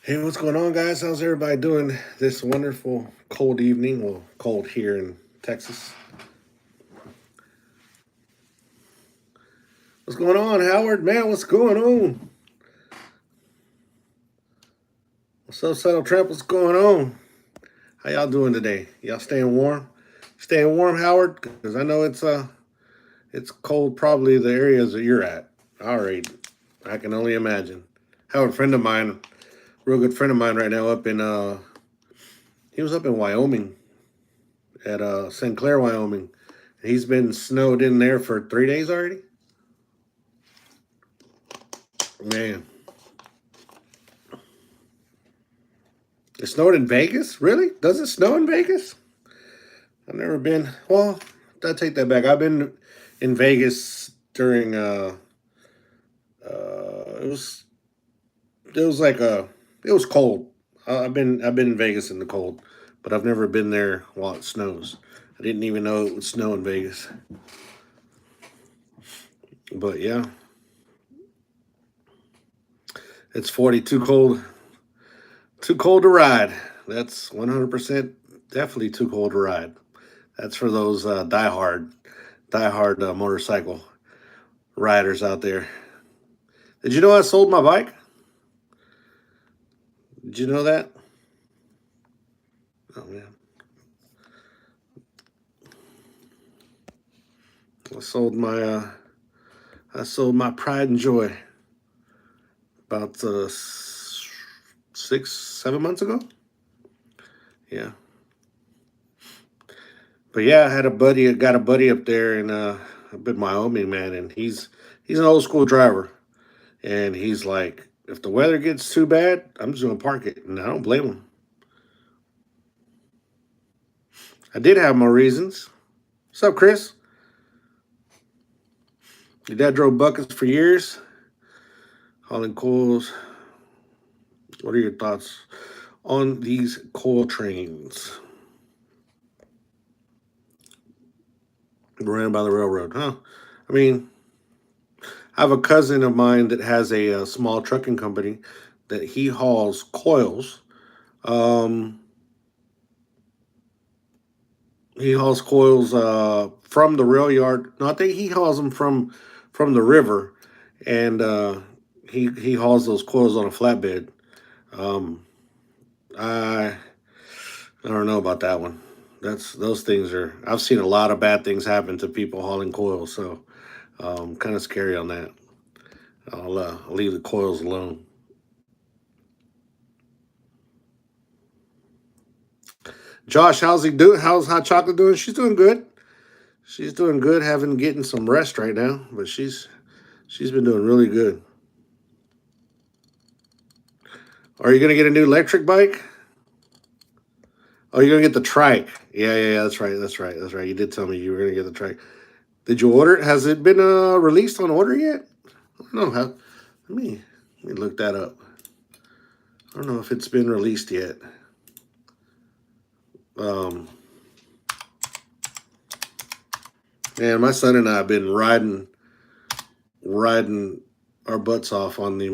Hey, what's going on, guys? How's everybody doing this wonderful cold evening? Well, cold here in Texas. What's going on, Howard? Man, what's going on? What's up, Settle Tramp? What's going on? How y'all doing today? Y'all staying warm? Staying warm, Howard? Because I know it's cold, probably the areas that you're at. All right, I can only imagine. Howard, a friend of mine, real good friend of mine, right now, up in he was up in Wyoming at St. Clair, Wyoming. He's been snowed in there for 3 days already. Man, it snowed in Vegas? Really? Does it snow in Vegas? I've never been. Well, I take that back. I've been in Vegas during it was like it was cold. I've been in Vegas in the cold, but I've never been there while it snows. I didn't even know it would snow in Vegas. But yeah, it's 40 too cold to ride. That's 100% definitely too cold to ride. That's for those diehard motorcycle riders out there. Did you know I sold my bike? Did you know that? Oh man, I sold my pride and joy about 6, 7 months ago. Yeah, but yeah, I had a buddy. I got a buddy up there in up in Wyoming, man, and he's an old school driver, and he's like, if the weather gets too bad, I'm just gonna park it, and I don't blame him. I did have my reasons. What's up, Chris? Your dad drove buckets for years. Hauling coils. What are your thoughts on these coal trains ran by the railroad? Huh? I mean, I have a cousin of mine that has a small trucking company that he hauls coils. Um, he hauls coils from the rail yard. No, I think he hauls them from the river, and he hauls those coils on a flatbed. Um, I I don't know about that one. That's those things are. I've seen a lot of bad things happen to people hauling coils, so kind of scary on that. I'll leave the coils alone. Josh, how's he doing? How's Hot Chocolate doing? She's doing good. She's doing good. Having getting some rest right now, but she's been doing really good. Are you gonna get a new electric bike? Oh, you're gonna get the trike. Yeah. That's right. That's right. You did tell me you were gonna get the trike. Did you order it? Has it been released on order yet? I don't know. Let me look that up. I don't know if it's been released yet. Um, Man, my son and I have been riding our butts off on the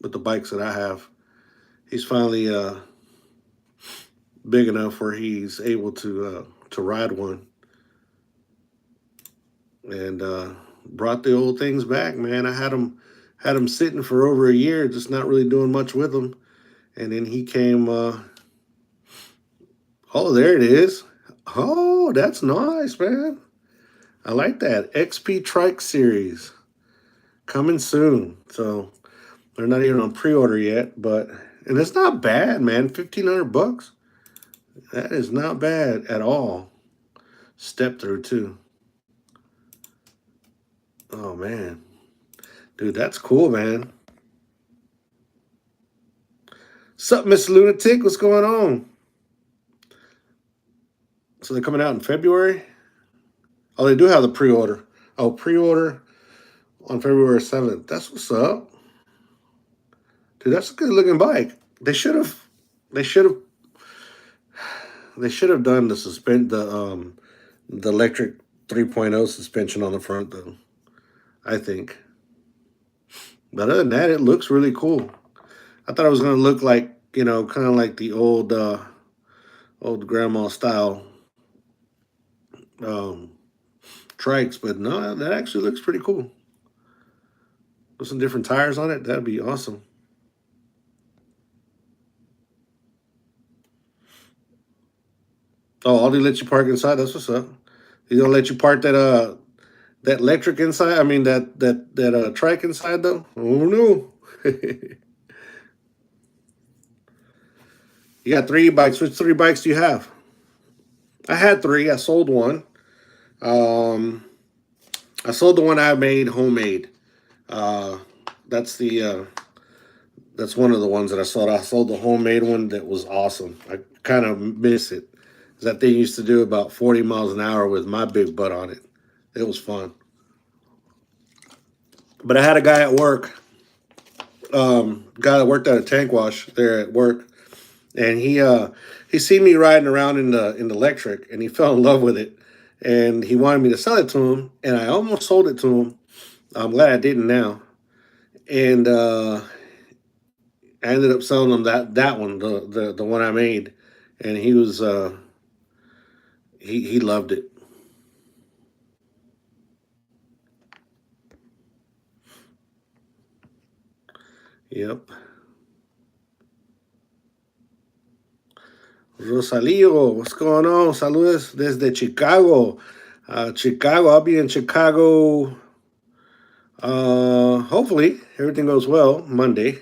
with the bikes that I have. He's finally big enough where he's able to ride one, and brought the old things back. Man, I had him sitting for over a year, just not really doing much with them, and then he came. Oh, there it is. Oh, that's nice, man. I like that XP Trike series coming soon. So they're not even on pre-order yet, but and it's not bad, man. $1,500. That is not bad at all. Step through too. Oh man, dude, that's cool, man. Sup, Miss Lunatic? What's going on? So they're coming out in February. Oh, they do have the pre-order. Oh, pre-order on February 7th. That's what's up, dude. That's a good looking bike. They should have. They should have. They should have done the electric 3.0 suspension on the front though. I think. But other than that, it looks really cool. I thought it was gonna look like, kind of like the old grandma style um, trikes, but no, that actually looks pretty cool. With some different tires on it, that'd be awesome. Oh, Aldi let you park inside. That's what's up. He gonna let you park that electric inside. I mean that trike inside though. Oh no. You got three bikes. Which three bikes do you have? I had three. I sold one. Um, I sold the one I made homemade. Uh, that's the that's one of the ones that I sold. I sold the homemade one that was awesome. I kind of miss it. That thing used to do about 40 miles an hour with my big butt on it. It was fun. But I had a guy at work, guy that worked at a tank wash there at work, and he seen me riding around in the electric, and he fell in love with it, and he wanted me to sell it to him, and I almost sold it to him. I'm glad I didn't now, and I ended up selling him that one, the one I made, and he loved it. Yep. Rosalio, what's going on? Saludos desde Chicago. Chicago, I'll be in Chicago. Hopefully everything goes well Monday,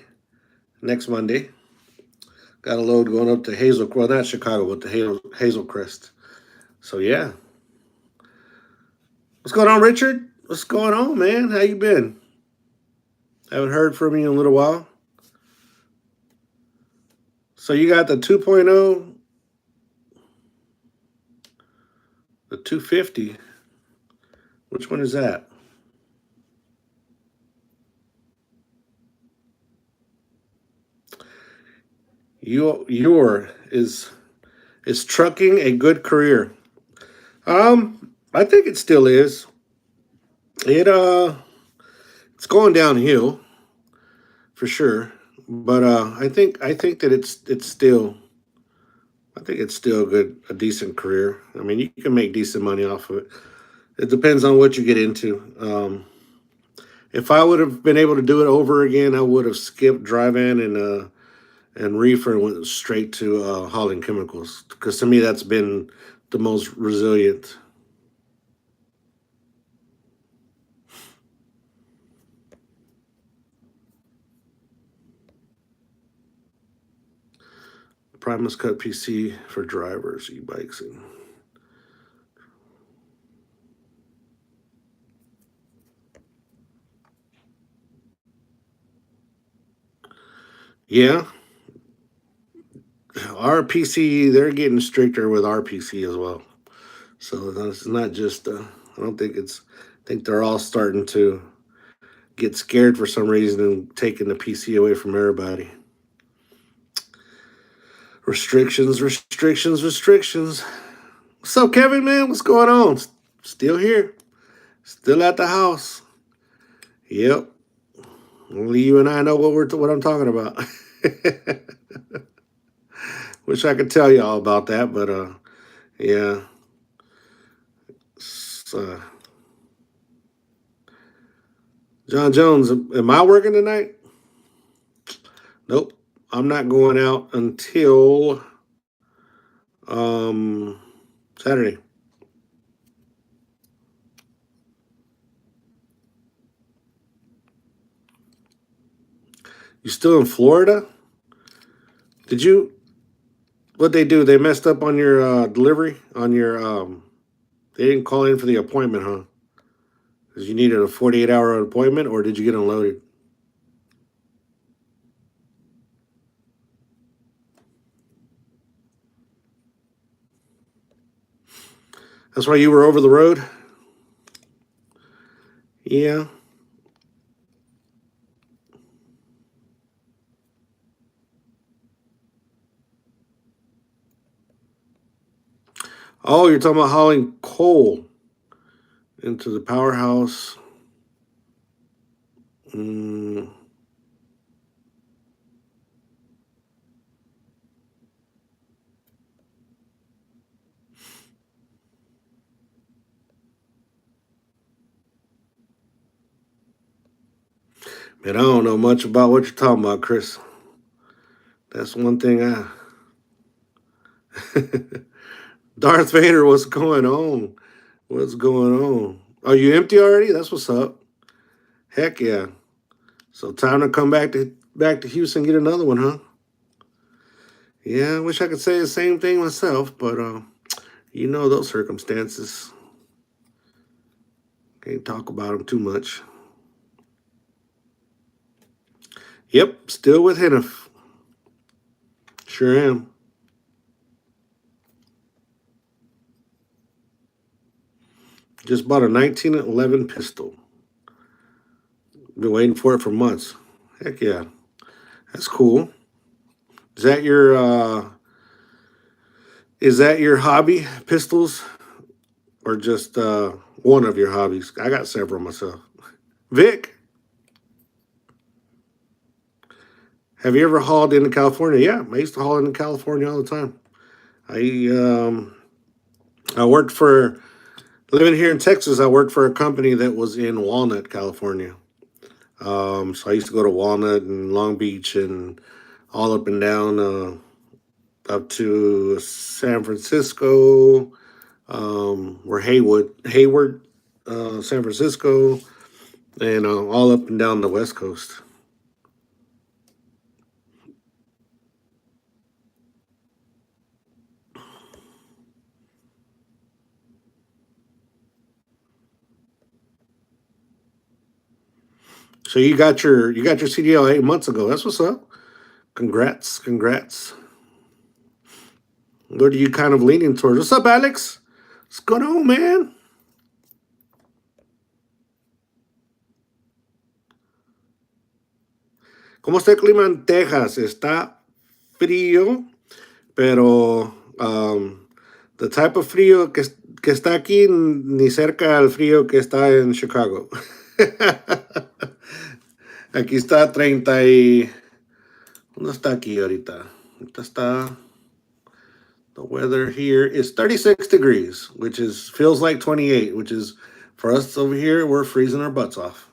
next Monday. Got a load going up to Hazel, well, not Chicago, but to Hazel Crest. So yeah, what's going on, Richard? What's going on, man? How you been? Haven't heard from you in a little while. So you got the 2.0, the 250. Which one is that? Your is trucking a good career? I think it still is. It it's going downhill for sure. But I think that it's still I think it's still a decent career. I mean, you can make decent money off of it. It depends on what you get into. If I would have been able to do it over again, I would have skipped drive-in and reefer and went straight to hauling chemicals because to me that's been the most resilient. Primus Cut PC for drivers, e-bikes, and yeah, RPC, they're getting stricter with RPC as well. So it's not just. I don't think it's. I think they're all starting to get scared for some reason and taking the PC away from everybody. Restrictions, restrictions, restrictions. What's up, Kevin? Man, what's going on? Still here. Still at the house. Yep. Only you and I know what I'm talking about. Wish I could tell you all about that, but yeah. Uh, John Jones, am I working tonight? Nope. I'm not going out until um Saturday. You still in Florida? Did you what they do? They messed up on your delivery on your they didn't call in for the appointment, huh? Because you needed a 48-hour appointment, or did you get unloaded? That's why you were over the road? Yeah. Oh, you're talking about hauling coal into the powerhouse. Mm, And I don't know much about what you're talking about, Chris. That's one thing I. Darth Vader, what's going on? What's going on? Are you empty already? That's what's up. Heck yeah. So time to come back to Houston, get another one, huh? Yeah, I wish I could say the same thing myself, but you know those circumstances. Can't talk about them too much. Yep, still with Hennef. Sure am. Just bought a 1911 pistol. Been waiting for it for months. Heck yeah. That's cool. Is that your hobby, pistols? Or just one of your hobbies? I got several myself. Vic, have you ever hauled into California? Yeah, I used to haul into California all the time. I worked for living here in Texas. I worked for a company that was in Walnut, California. So I used to go to Walnut and Long Beach and all up and down up to San Francisco, or Hayward, San Francisco, and all up and down the West Coast. So you got your CDL 8 months ago. That's what's up. Congrats, congrats. What are you kind of leaning towards? What's up, Alex? What's going on, man? ¿Cómo está el clima en Texas? Está frío, pero the type of frío que está aquí ni cerca al frío que está en Chicago. Aquí está 30 y... ¿Dónde está aquí ahorita? Ahorita está... The weather here is 36 degrees, which is feels like 28, which is for us over here, we're freezing our butts off.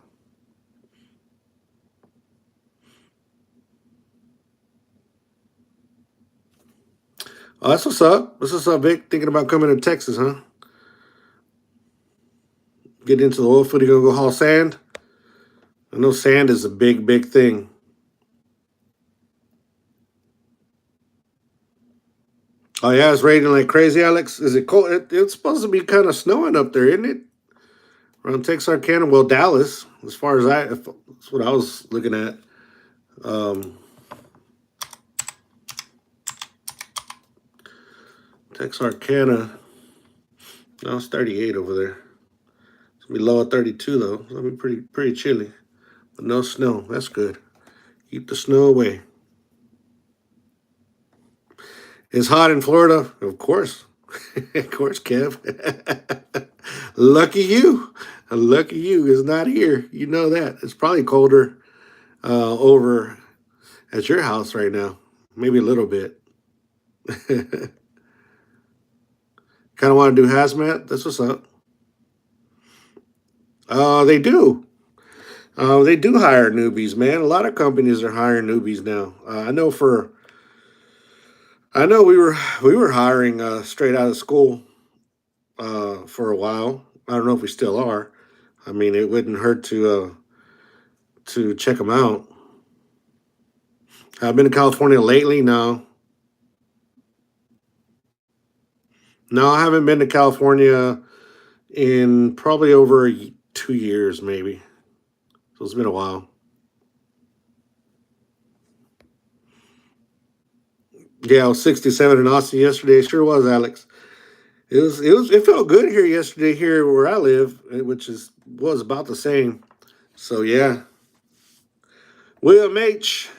Oh, that's what's up. That's what's up, Vic. Thinking about coming to Texas, huh? Getting into the oil field, you gonna go haul sand? I know sand is a big, big thing. Oh yeah, it's raining like crazy, Alex. Is it cold? It's supposed to be kind of snowing up there, isn't it? Around Texarkana, well, Dallas, as far as that's what I was looking at. Um, Texarkana, no, it's 38 over there. It's gonna be low at 32 though. It's gonna be pretty chilly, but no snow. That's good. Keep the snow away. It's hot in Florida, of course. Of course, Kev. Lucky you. Lucky you is not here. You know that. It's probably colder over at your house right now. Maybe a little bit. Kind of want to do hazmat. That's what's up. They do. They do hire newbies, man. A lot of companies are hiring newbies now. I know we were hiring straight out of school for a while. I don't know if we still are. I mean, it wouldn't hurt to check them out. I've been to California lately. No, no, I haven't been to California in probably over 2 years, maybe. So it's been a while. Yeah, I was 67 in Austin yesterday. Sure was, Alex. It felt good here yesterday here where I live, which was about the same. So yeah, William H,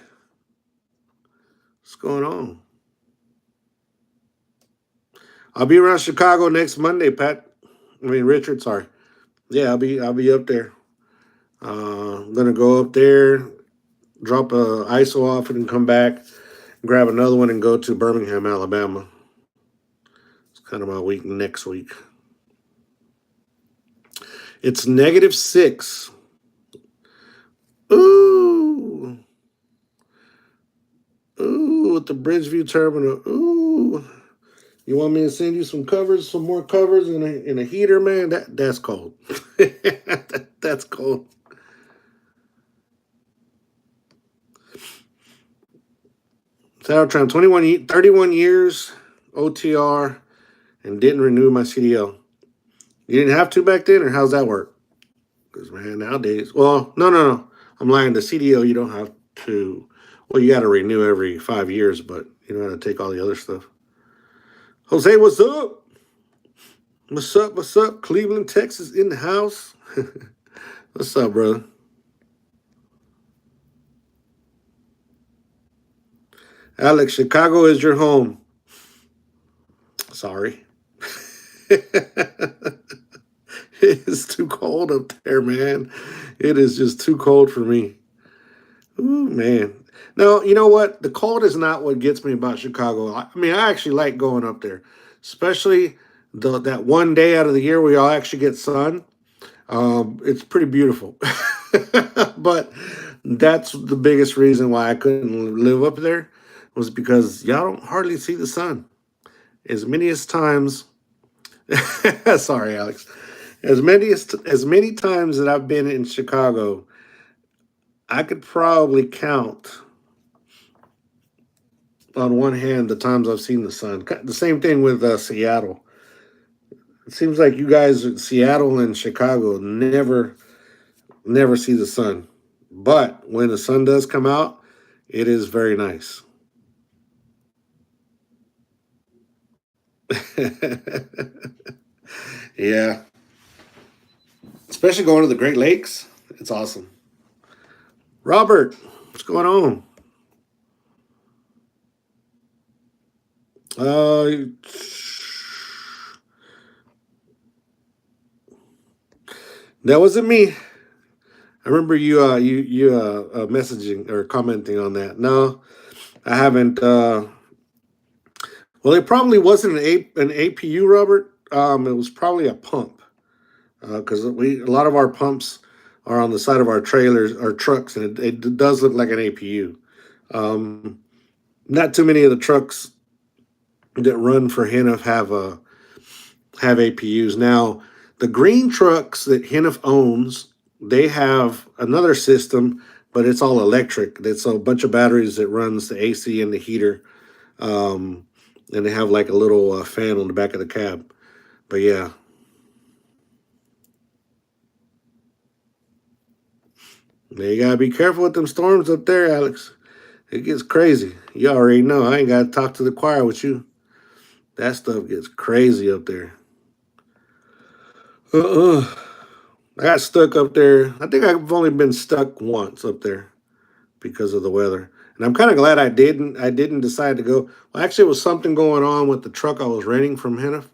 what's going on? I'll be around Chicago next Monday, Pat. I mean Richard. Sorry. Yeah, I'll be up there. I'm gonna go up there, drop a ISO off, and come back, grab another one, and go to Birmingham, Alabama. It's kind of my week next week. It's -6. Ooh, ooh, at the Bridgeview Terminal. Ooh, you want me to send you some covers, some more covers, and a heater, man? That's cold. That's cold. Saddle Tramp, 31 years, OTR, and didn't renew my CDL. You didn't have to back then, or how's that work? Because, man, nowadays, well, no. I'm lying. The CDL, you don't have to, well, you got to renew every 5 years, but you don't have to take all the other stuff. Jose, what's up? What's up? What's up? Cleveland, Texas in the house. What's up, brother? Alex, Chicago is your home. Sorry. It's too cold up there, man. It is just too cold for me. Ooh, man. No, you know what? The cold is not what gets me about Chicago. I mean, I actually like going up there, especially that one day out of the year where y'all actually get sun. It's pretty beautiful. But that's the biggest reason why I couldn't live up there was because y'all don't hardly see the sun. As many as times, sorry, Alex. As many times that I've been in Chicago, I could probably count on one hand the times I've seen the sun. The same thing with Seattle. It seems like you guys in Seattle and Chicago never see the sun. But when the sun does come out, it is very nice. Yeah. Especially going to the Great Lakes. It's awesome. Robert, what's going on? Uh, that wasn't me. I remember you messaging or commenting on that. No, I haven't. Well, it probably wasn't an APU, Robert. It was probably a pump because we a lot of our pumps are on the side of our trailers or trucks, and it does look like an APU. Um, Not too many of the trucks that run for Hennef have APUs. Now, the green trucks that Hennef owns, they have another system, but it's all electric. It's a bunch of batteries that runs the AC and the heater, and they have like a little fan on the back of the cab. But yeah, you gotta be careful with them storms up there, Alex. It gets crazy. You already know. I ain't gotta talk to the choir with you. That stuff gets crazy up there. Uh-uh. I got stuck up there. I think I've only been stuck once up there because of the weather. And I'm kind of glad I didn't decide to go. Well, actually, it was something going on with the truck I was renting from Hennef.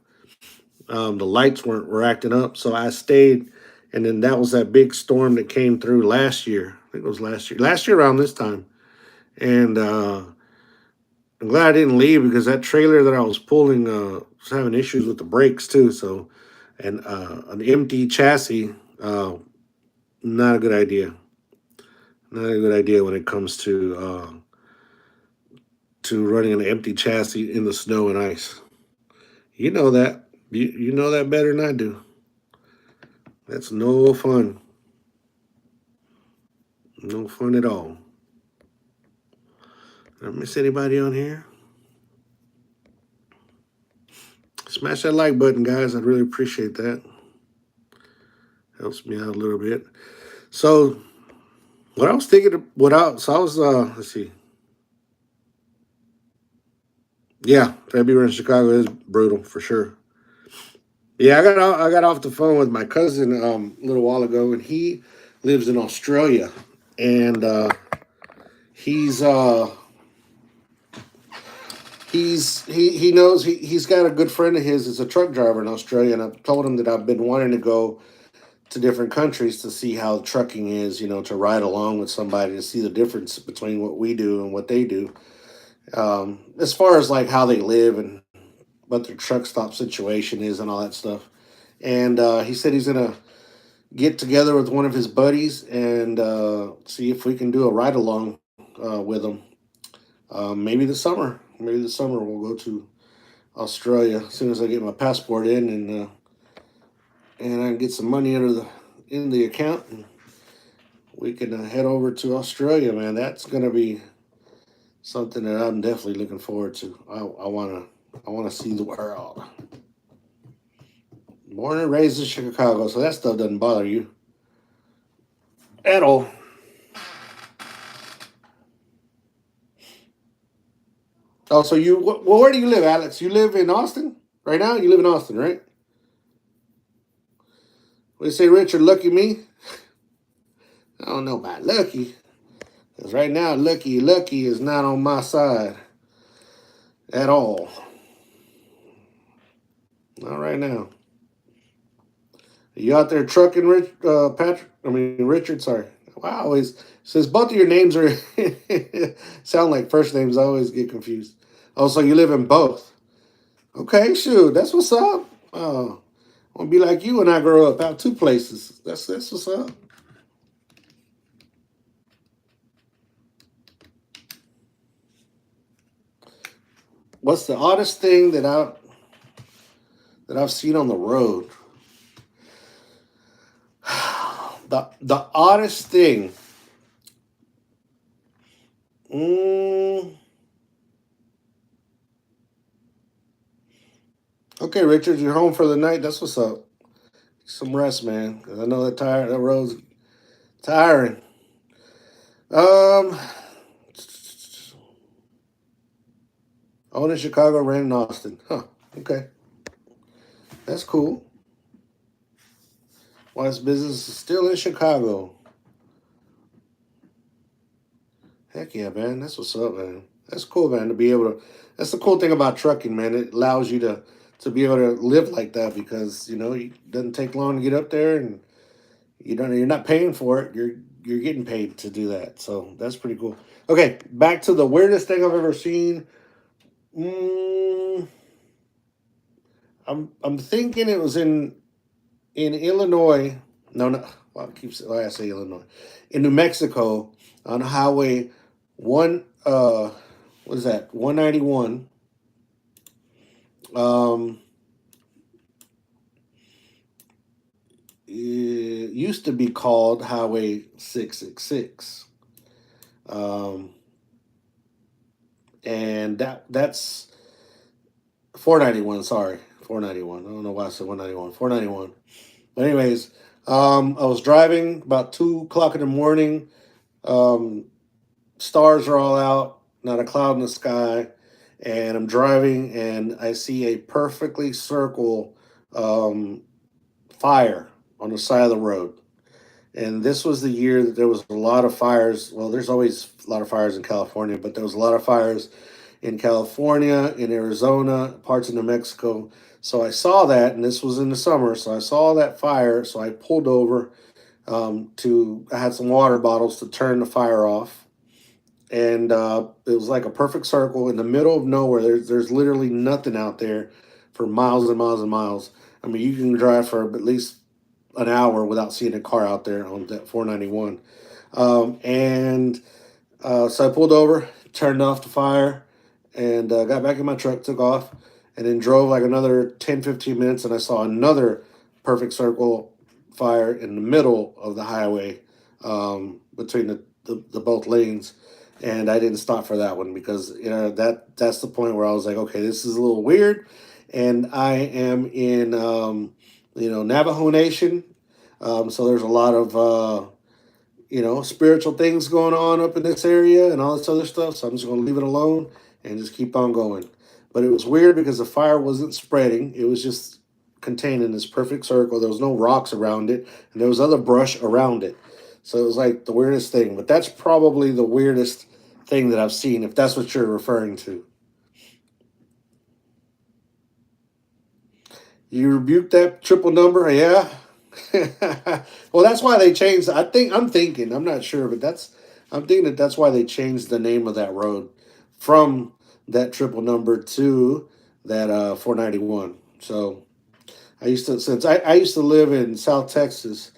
The lights were acting up, so I stayed. And then that was that big storm that came through last year. I think it was last year. Last year around this time. And I'm glad I didn't leave because that trailer that I was pulling was having issues with the brakes too. So, and an empty chassis, not a good idea. Not a good idea when it comes to running an empty chassis in the snow and ice. You know that. You know that better than I do. That's no fun. No fun at all. Did I miss anybody on here? Smash that like button, guys. I'd really appreciate that. Helps me out a little bit. So, what I was thinking, so I was, let's see. Yeah, February in Chicago is brutal for sure. Yeah, I got off the phone with my cousin a little while ago, and he lives in Australia, and he's he knows he's got a good friend of his is a truck driver in Australia, and I've told him that I've been wanting to go to different countries to see how trucking is, to ride along with somebody to see the difference between what we do and what they do, as far as like how they live and what their truck stop situation is and all that stuff. And he said he's gonna get together with one of his buddies and see if we can do a ride along with him. Maybe this summer. Maybe this summer we'll go to Australia as soon as I get my passport in and I can get some money in the account. And we can head over to Australia, man. That's gonna be something that I'm definitely looking forward to. I wanna see the world. Born and raised in Chicago, so that stuff doesn't bother you at all. Oh, so well, where do you live, Alex? You live in Austin right now. You live in Austin, right? What do you say, Richard? Lucky me? I don't know about lucky, because right now, lucky is not on my side at all. Not right now. Are you out there trucking, Patrick? I mean, Richard. Sorry. Wow, I always since both of your names are sound like first names, I always get confused. Oh, so you live in both? Okay, shoot, that's what's up. Oh, I want to be like you when I grow up. Have two places. That's what's up. What's the oddest thing that I've seen on the road? The oddest thing. Mm, okay, Richard, you're home for the night. That's what's up. Some rest, man. Cause I know that road's tiring. Um, own in Chicago, ran in Austin. Huh. Okay, that's cool. Wife's business is still in Chicago. Heck yeah, man. That's what's up, man. That's cool, man. To be able to. That's the cool thing about trucking, man. It allows you to be able to live like that because it doesn't take long to get up there, and you're not paying for it. You're getting paid to do that. So that's pretty cool. Okay, back to the weirdest thing I've ever seen. Mm, I'm thinking it was in Illinois. No, no. Well, why I say Illinois, in New Mexico on Highway one. What is that? 191. Um, it used to be called Highway 666. Um, and that's 491. Sorry, 491. I don't know why I said 191. 491. But anyways, I was driving about 2 o'clock in the morning. Um, Stars are all out, not a cloud in the sky, and I'm driving and I see a perfectly circle um, fire on the side of the road. And this was the year that there was a lot of fires. Well, there's always a lot of fires in California, but there was a lot of fires in California, in Arizona, parts of New Mexico. So I saw that, and this was in the summer. So I saw that fire. So I pulled over I had some water bottles to turn the fire off. And it was like a perfect circle in the middle of nowhere. There's literally nothing out there for miles and miles and miles. I mean, you can drive for at least an hour without seeing a car out there on that 491. And so I pulled over, turned off the fire, and got back in my truck, took off, and then drove like another 10, 15 minutes, and I saw another perfect circle fire in the middle of the highway between the both lanes. And I didn't stop for that one because that's the point where I was like, okay, this is a little weird, and I am in Navajo Nation, so there's a lot of spiritual things going on up in this area and all this other stuff. So I'm just going to leave it alone and just keep on going. But it was weird because the fire wasn't spreading; it was just contained in this perfect circle. There was no rocks around it, and there was other brush around it. So it was like the weirdest thing. But that's probably the weirdest thing that I've seen, if that's what you're referring to. You rebuke that triple number, yeah. Well, that's why they changed. I'm not sure, but I'm thinking that's why they changed the name of that road from that triple number to that 491. So I used to live in South Texas,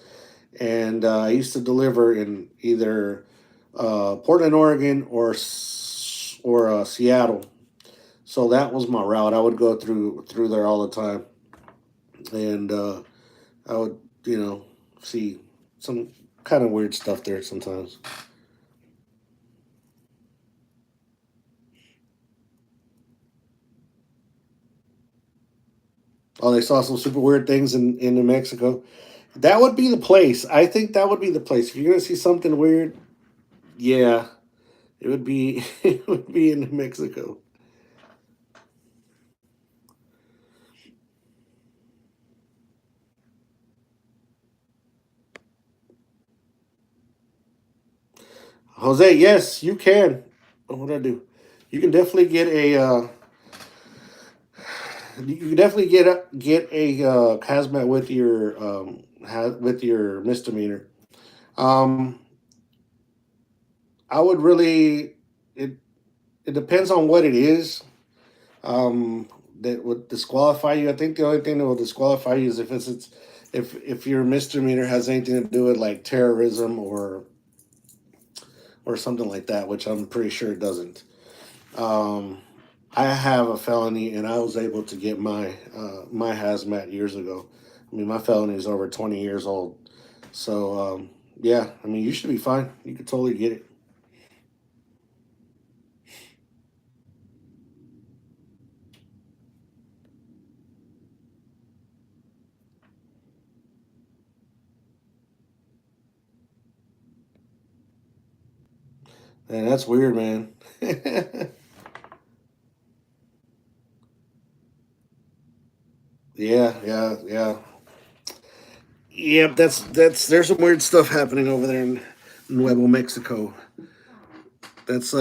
and I used to deliver in either Portland, Oregon, or Seattle. So that was my route. I would go through there all the time, and I would, see some kind of weird stuff there sometimes. Oh, they saw some super weird things in New Mexico. That would be the place. I think that would be the place. If you're gonna see something weird, yeah, it would be it would be in New Mexico. Jose, yes, you can. What would I do? You can definitely get a. You can definitely get a hazmat with your misdemeanor. Um, I would really. It depends on what it is. That would disqualify you. I think the only thing that will disqualify you is if your misdemeanor has anything to do with like terrorism or something like that, which I'm pretty sure it doesn't. Um, I have a felony, and I was able to get my hazmat years ago. I mean, my felony is over 20 years old, so yeah. I mean, you should be fine. You could totally get it. Man, that's weird, man. Yeah, yeah, yeah. Yep, that's there's some weird stuff happening over there in Nuevo Mexico. That's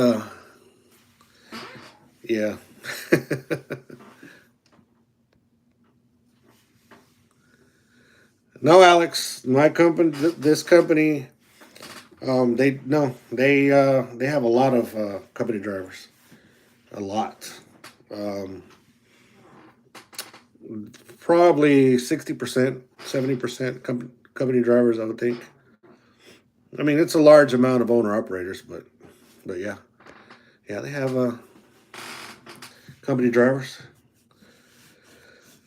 yeah. No, Alex, my company, this company, they no, they have a lot of company drivers, a lot. Um, Probably 60%, 70% company drivers, I would think. I mean, it's a large amount of owner operators, but yeah, yeah, they have company drivers.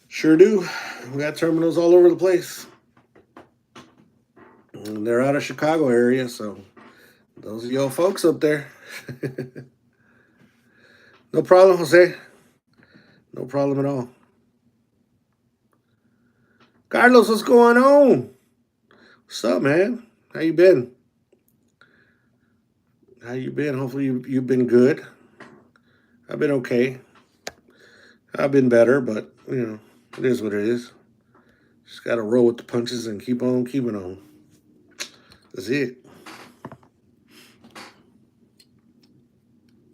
Sure do. We got terminals all over the place. And they're out of Chicago area, so those are your folks up there. No problem, Jose. No problem at all. Carlos, what's going on? What's up, man? How you been? How you been? Hopefully you've been good. I've been okay. I've been better, but it is what it is. Just gotta roll with the punches and keep on keeping on. That's it.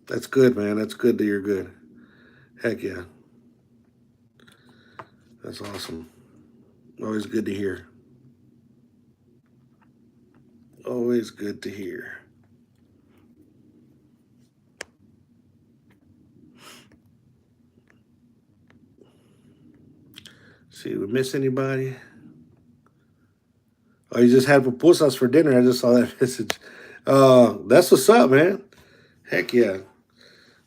That's good, man. That's good that you're good. Heck yeah. That's awesome. Always good to hear. Always good to hear. See, we miss anybody? Oh, you just had pupusas for dinner. I just saw that message. That's what's up, man. Heck yeah.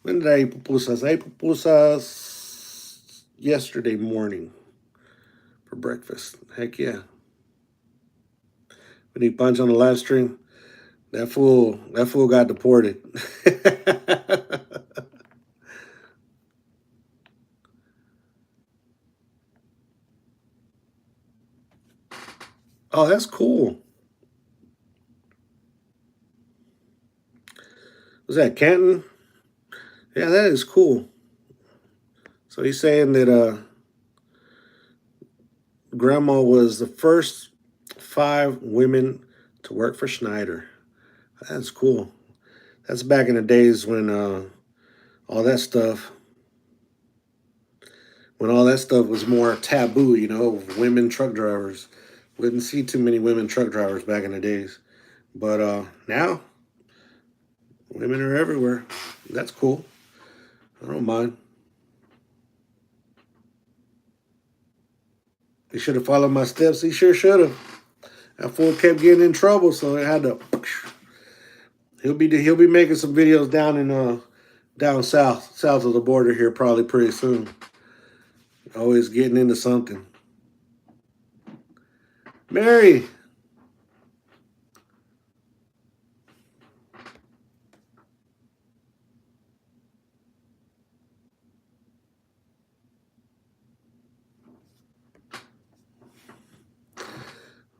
When did I eat pupusas? I ate pupusas yesterday morning for breakfast. Heck yeah. When he punched on the live stream, that fool got deported. Oh, that's cool. Was that Canton? Yeah, that is cool. So he's saying that grandma was the first 5 women to work for Schneider. That's cool. That's back in the days all that stuff, when all that stuff was more taboo, women truck drivers. Wouldn't see too many women truck drivers back in the days. But now, women are everywhere. That's cool. I don't mind. He should have followed my steps. He sure should have. That fool kept getting in trouble, so it had to. He'll be making some videos down in down south of the border here probably pretty soon. Always getting into something. Mary.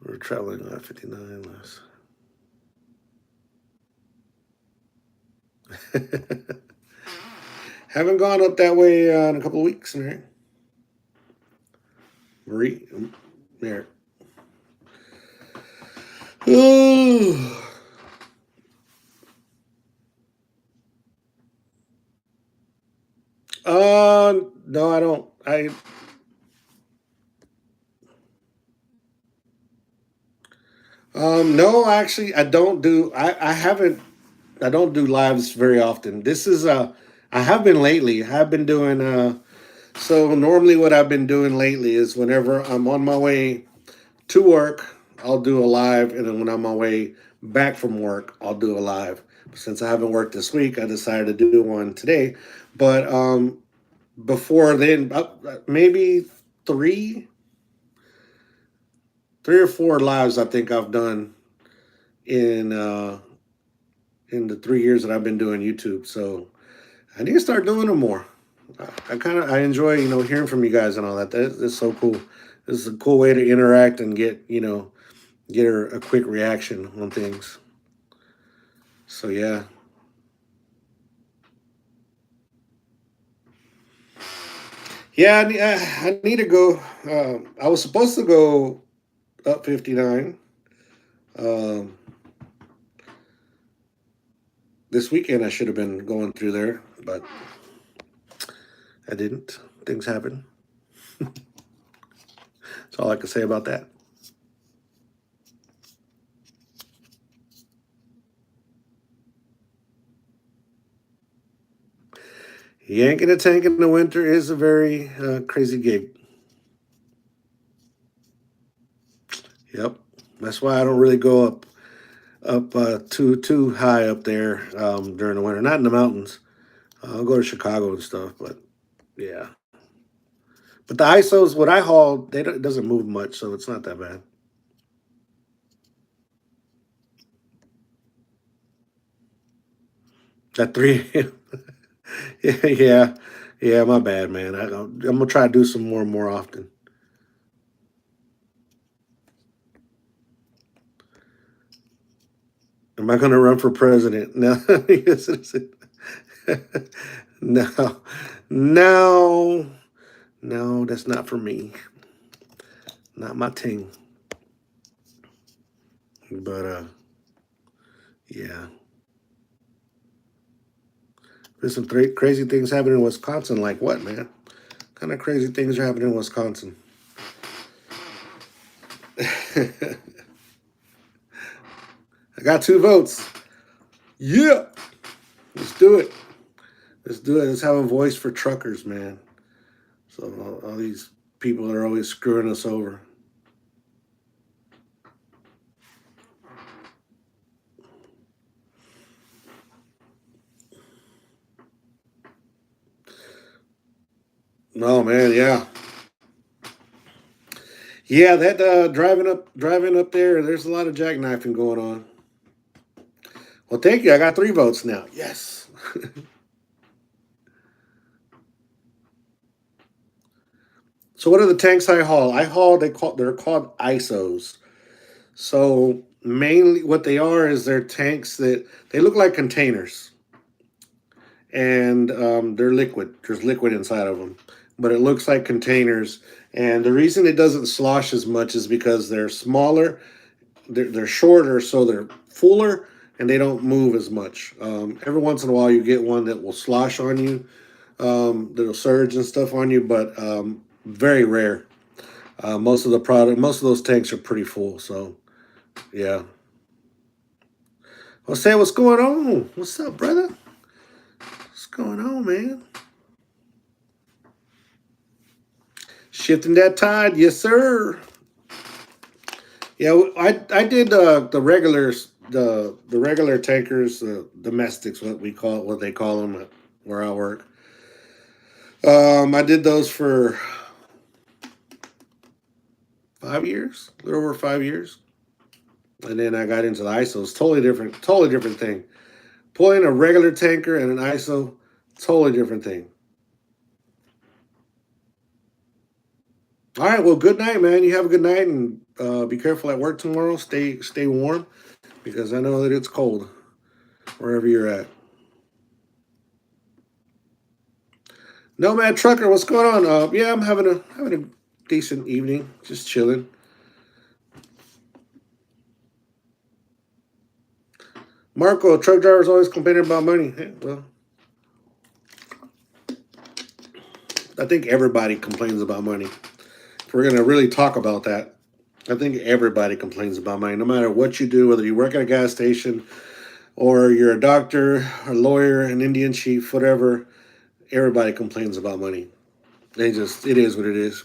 We're traveling on 59 less. Haven't gone up that way in a couple of weeks, Mary. Marie, Mary. Ooh. No, I don't. No, actually, I don't do. I haven't. I don't do lives very often. This is I have been lately. I have been doing. So normally, what I've been doing lately is whenever I'm on my way to work, I'll do a live, and then when I'm on my way back from work, I'll do a live. Since I haven't worked this week, I decided to do one today. But before then, maybe three, three or four lives I think I've done in the 3 years that I've been doing YouTube. So I need to start doing them more. I enjoy hearing from you guys and all that. That's so cool. This is a cool way to interact and get a quick reaction on things. So yeah. Yeah, I need to go. I was supposed to go up 59 um, this weekend. I should have been going through there, but I didn't. Things happen. That's all I can say about that. Yanking a tank in the winter is a very crazy gig. Yep, that's why I don't really go up too high up there during the winter. Not in the mountains. I'll go to Chicago and stuff, but yeah. But the ISOs, what I haul, it doesn't move much, so it's not that bad. At 3 yeah, yeah, my bad, man. I'm gonna try to do some more often. Am I gonna run for president? No, yes, no, no, no. That's not for me. Not my thing. But yeah. There's some crazy things happening in Wisconsin. Like what, man? What kind of crazy things are happening in Wisconsin? I got 2 votes. Yeah, let's do it. Let's do it. Let's have a voice for truckers, man. So all these people are always screwing us over. No, man. Yeah, yeah. That driving up there. There's a lot of jackknifing going on. Well, thank you. I got 3 votes now. Yes. So what are the tanks I haul? They're called ISOs. So mainly what they are is they're tanks that they look like containers, and they're liquid. There's liquid inside of them, but it looks like containers. And the reason it doesn't slosh as much is because they're smaller, they're shorter, so they're fuller, and they don't move as much. Every once in a while, you get one that will slosh on you, that'll surge and stuff on you, but very rare. Most of those tanks are pretty full. So yeah. Well, say what's going on? What's up, brother? What's going on, man? Shifting that tide, yes, sir. Yeah, I did the regulars, the regular tankers, domestics, what we call what they call them where I work. I did those for 5 years, a little over 5 years, and then I got into the ISOs. Totally different thing. Pulling a regular tanker and an ISO, totally different thing. All right, well, good night, man. You have a good night, and be careful at work tomorrow. Stay warm because I know that it's cold wherever you're at. Nomad Trucker, what's going on? Yeah, I'm having a decent evening, just chilling. Marco, truck drivers always complaining about money. Hey, well, I think everybody complains about money. If we're gonna really talk about that, I think everybody complains about money, no matter what you do, whether you work at a gas station or you're a doctor, a lawyer, an Indian chief, whatever. Everybody complains about money. It is what it is.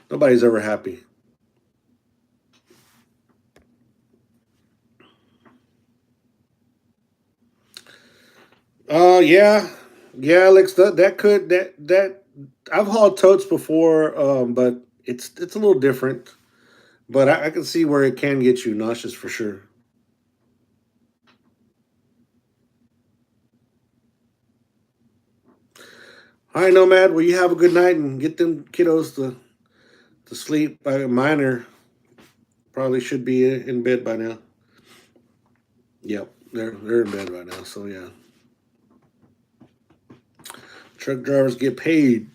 Nobody's ever happy. Yeah, yeah, Alex. That I've hauled totes before, but it's a little different. But I can see where it can get you nauseous for sure. All right, Nomad. Well, you have a good night and get them kiddos to sleep. Mine are probably should be in bed by now. Yep, they're in bed right now. So yeah, truck drivers get paid.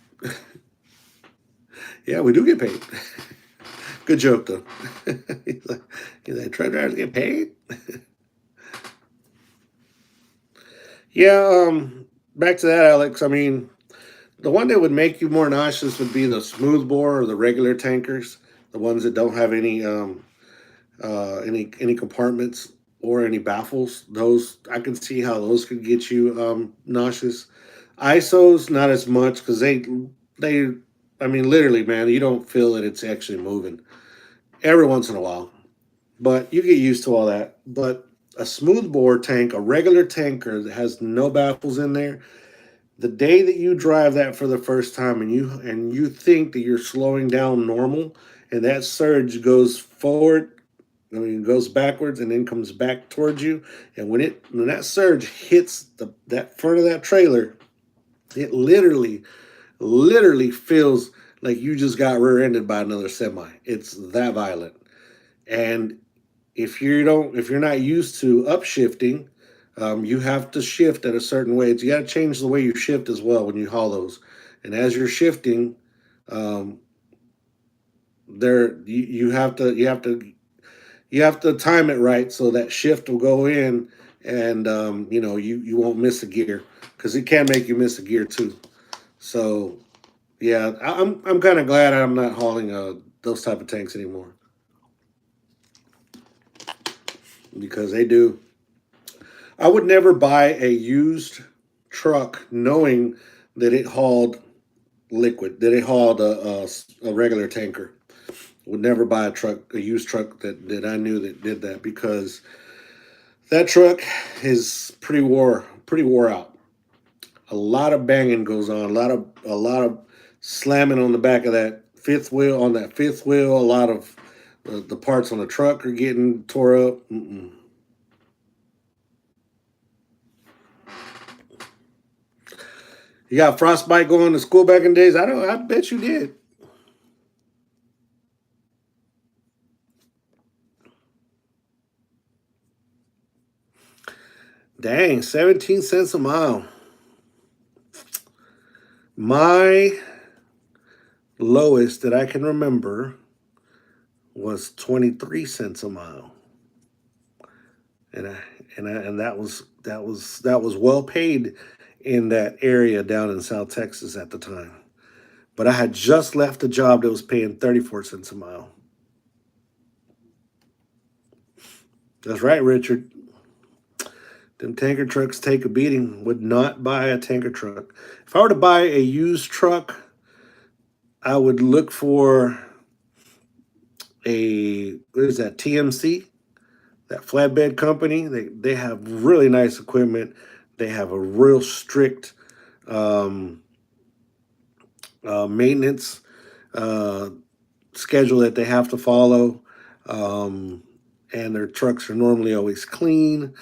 Yeah, we do get paid. Good joke though. He's like truck drivers get paid. Yeah. Back to that, Alex. I mean, the one that would make you more nauseous would be the smoothbore or the regular tankers, the ones that don't have any compartments or any baffles. Those I can see how those could get you nauseous. ISOs not as much because they I mean literally, man, you don't feel that it's actually moving every once in a while, but you get used to all that. But a smoothbore tank, a regular tanker that has no baffles in there, the day that you drive that for the first time and you think that you're slowing down normal and that surge goes forward, I mean, it goes backwards and then comes back towards you. And when that surge hits that front of that trailer, it literally feels like you just got rear-ended by another semi. It's that violent. And if you're not used to upshifting, you have to shift at a certain way. You got to change the way you shift as well when you haul those. And as you're shifting, um, you have to time it right so that shift will go in, and you won't miss a gear because it can make you miss a gear too. So yeah, I'm kind of glad I'm not hauling those type of tanks anymore because they do. I would never buy a used truck knowing that it hauled liquid, that it hauled a regular tanker. Would never buy a used truck that I knew that did that because that truck is pretty wore out. A lot of banging goes on, a lot of slamming on the back of that fifth wheel, on that fifth wheel. A lot of the parts on the truck are getting tore up. Mm-mm. You got frostbite going to school back in the days? I don't. I bet you did. Dang, 17 cents a mile. My lowest that I can remember was 23 cents a mile, and that was well paid in that area down in South Texas at the time. But I had just left a job that was paying 34 cents a mile. That's right, Richard. Them tanker trucks take a beating. Would not buy a tanker truck. If I were to buy a used truck, I would look for what is that, TMC, that flatbed company. They have really nice equipment. They have a real strict um, maintenance uh, schedule that they have to follow. Um, and their trucks are normally always clean,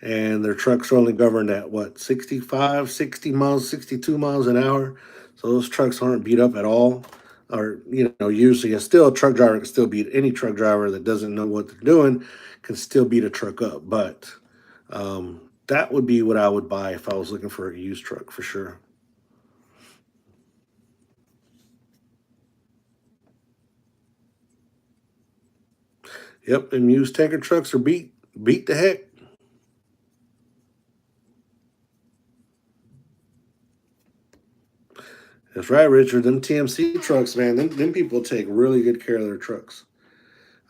and their trucks are only governed at what, 65, 60 miles, 62 miles an hour. So those trucks aren't beat up at all. Or, usually a truck driver can still beat any truck driver that doesn't know what they're doing, can still beat a truck up. But that would be what I would buy if I was looking for a used truck for sure. Yep, and used tanker trucks are beat the heck. That's right, Richard. Them TMC trucks, man. Them people take really good care of their trucks.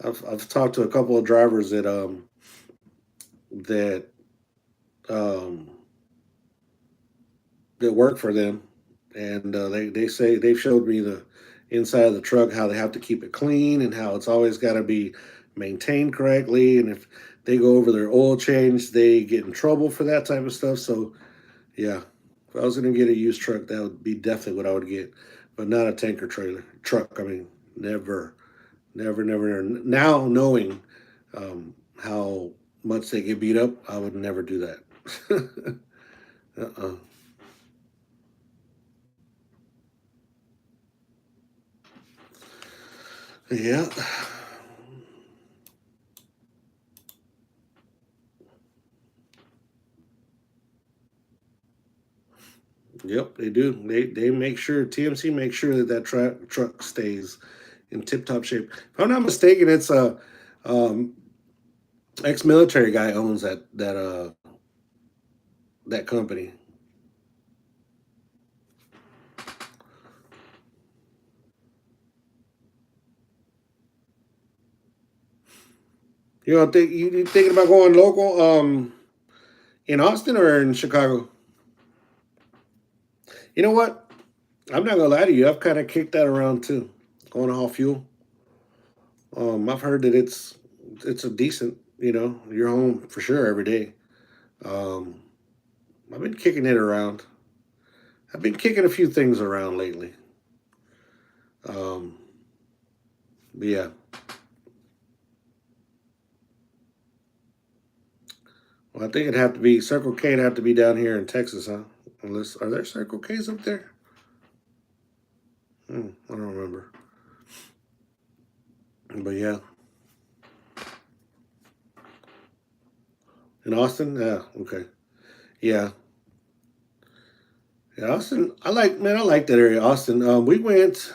I've talked to a couple of drivers that um, that work for them, and they say they've showed me the inside of the truck, how they have to keep it clean and how it's always got to be maintained correctly. And if they go over their oil change, they get in trouble for that type of stuff. So yeah, if I was going to get a used truck, that would be definitely what I would get, but not a tanker trailer truck. I mean, never, never, never. Never. Now knowing how much they get beat up, I would never do that. uh-uh. Yeah. Yep, they do. They make sure, TMC makes sure that truck stays in tip top shape. If I'm not mistaken, it's a um, ex-military guy owns that company. You thinking about going local in Austin or in Chicago? You know what? I'm not gonna lie to you. I've kind of kicked that around too. Going to haul fuel. I've heard that it's a decent. You're home for sure every day. Um, I've been kicking it around. I've been kicking a few things around lately. Um, but yeah. Well, I think it'd have to be Circle K. Would have to be down here in Texas, huh? Unless, are there Circle K's up there? I don't remember. But yeah, in Austin. Yeah. Okay. Yeah. Yeah. Austin. I like that area. Austin. We went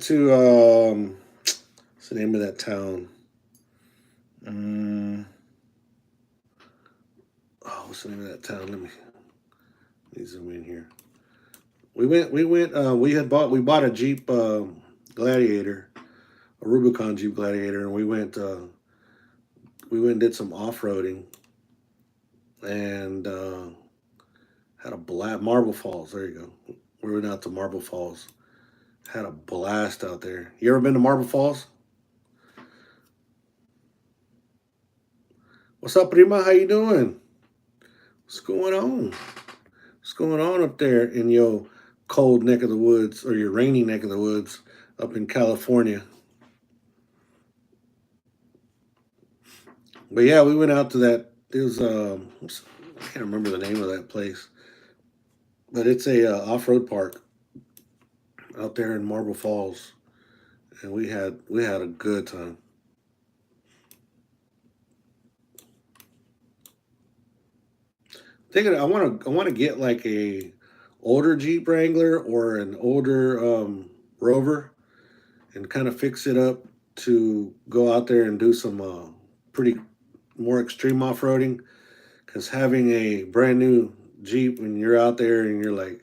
to what's the name of that town? Um, what's the name of that town? Let me zoom in here. We bought a Jeep Gladiator, a Rubicon Jeep Gladiator, and we went and did some off-roading, and had a blast. Marble Falls, there you go. We went out to Marble Falls, had a blast out there. You ever been to Marble Falls? What's up, Prima? How you doing? What's going on? What's going on up there in your cold neck of the woods, or your rainy neck of the woods up in California? But yeah, we went out to that. It was I can't remember the name of that place, but it's a off-road park out there in Marble Falls, and we had a good time. Thinking I want to get like a older Jeep Wrangler or an older Rover, and kind of fix it up to go out there and do some pretty more extreme off roading. Because having a brand new Jeep when you're out there and you're like,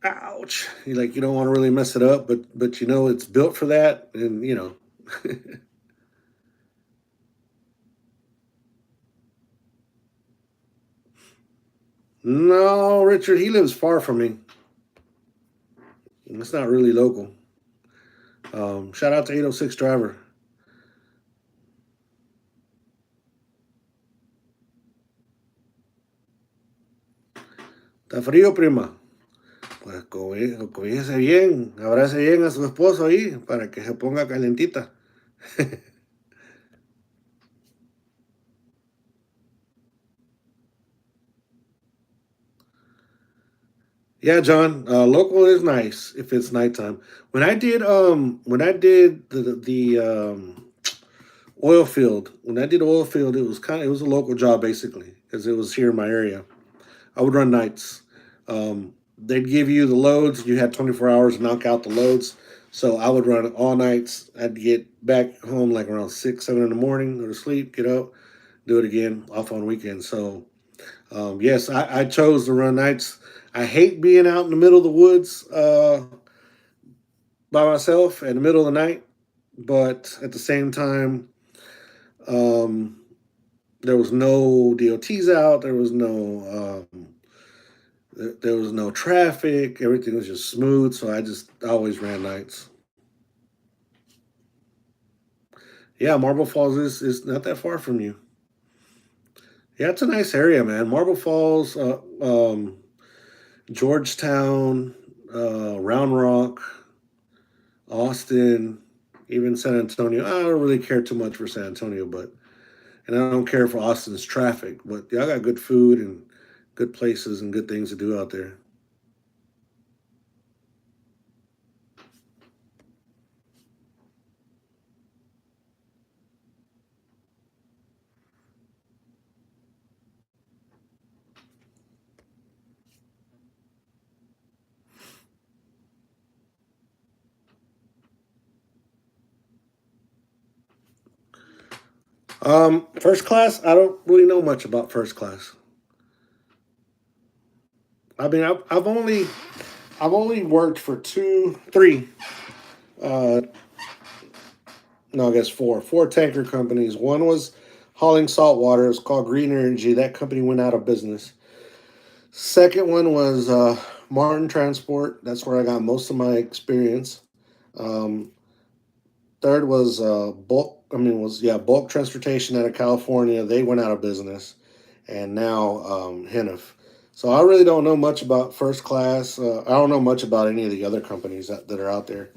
ouch, you don't want to really mess it up, but it's built for that, and no, Richard, he lives far from me. It's not really local. Shout out to 806 driver. ¿Está frío, prima? Pues cobíjese bien, abrace bien a su esposo ahí para que se ponga calentita. Yeah, John. Local is nice if it's nighttime. When I did the oil field, when I did oil field, it was a local job basically because it was here in my area. I would run nights. They'd give you the loads. You had 24 hours to knock out the loads. So I would run all nights. I'd get back home like around 6, 7 in the morning, go to sleep, get up, do it again, off on weekends. So yes, I chose to run nights. I hate being out in the middle of the woods by myself in the middle of the night, but at the same time, um, there was no DOTs out. There was no traffic. Everything was just smooth. So I always ran nights. Yeah, Marble Falls is not that far from you. Yeah, it's a nice area, man. Marble Falls, Georgetown, Round Rock, Austin, even San Antonio. I don't really care too much for San Antonio, and I don't care for Austin's traffic. But y'all got good food and good places and good things to do out there. First class, I don't really know much about first class. I mean, I've only worked for two, three, uh, no, I guess four tanker companies. One was hauling salt water. It was called Green Energy. That company went out of business. Second one was Martin Transport. That's where I got most of my experience. Um, Third was bulk. I mean, was yeah, bulk transportation out of California. They went out of business, and now Hennef. So I really don't know much about first class. I don't know much about any of the other companies that are out there.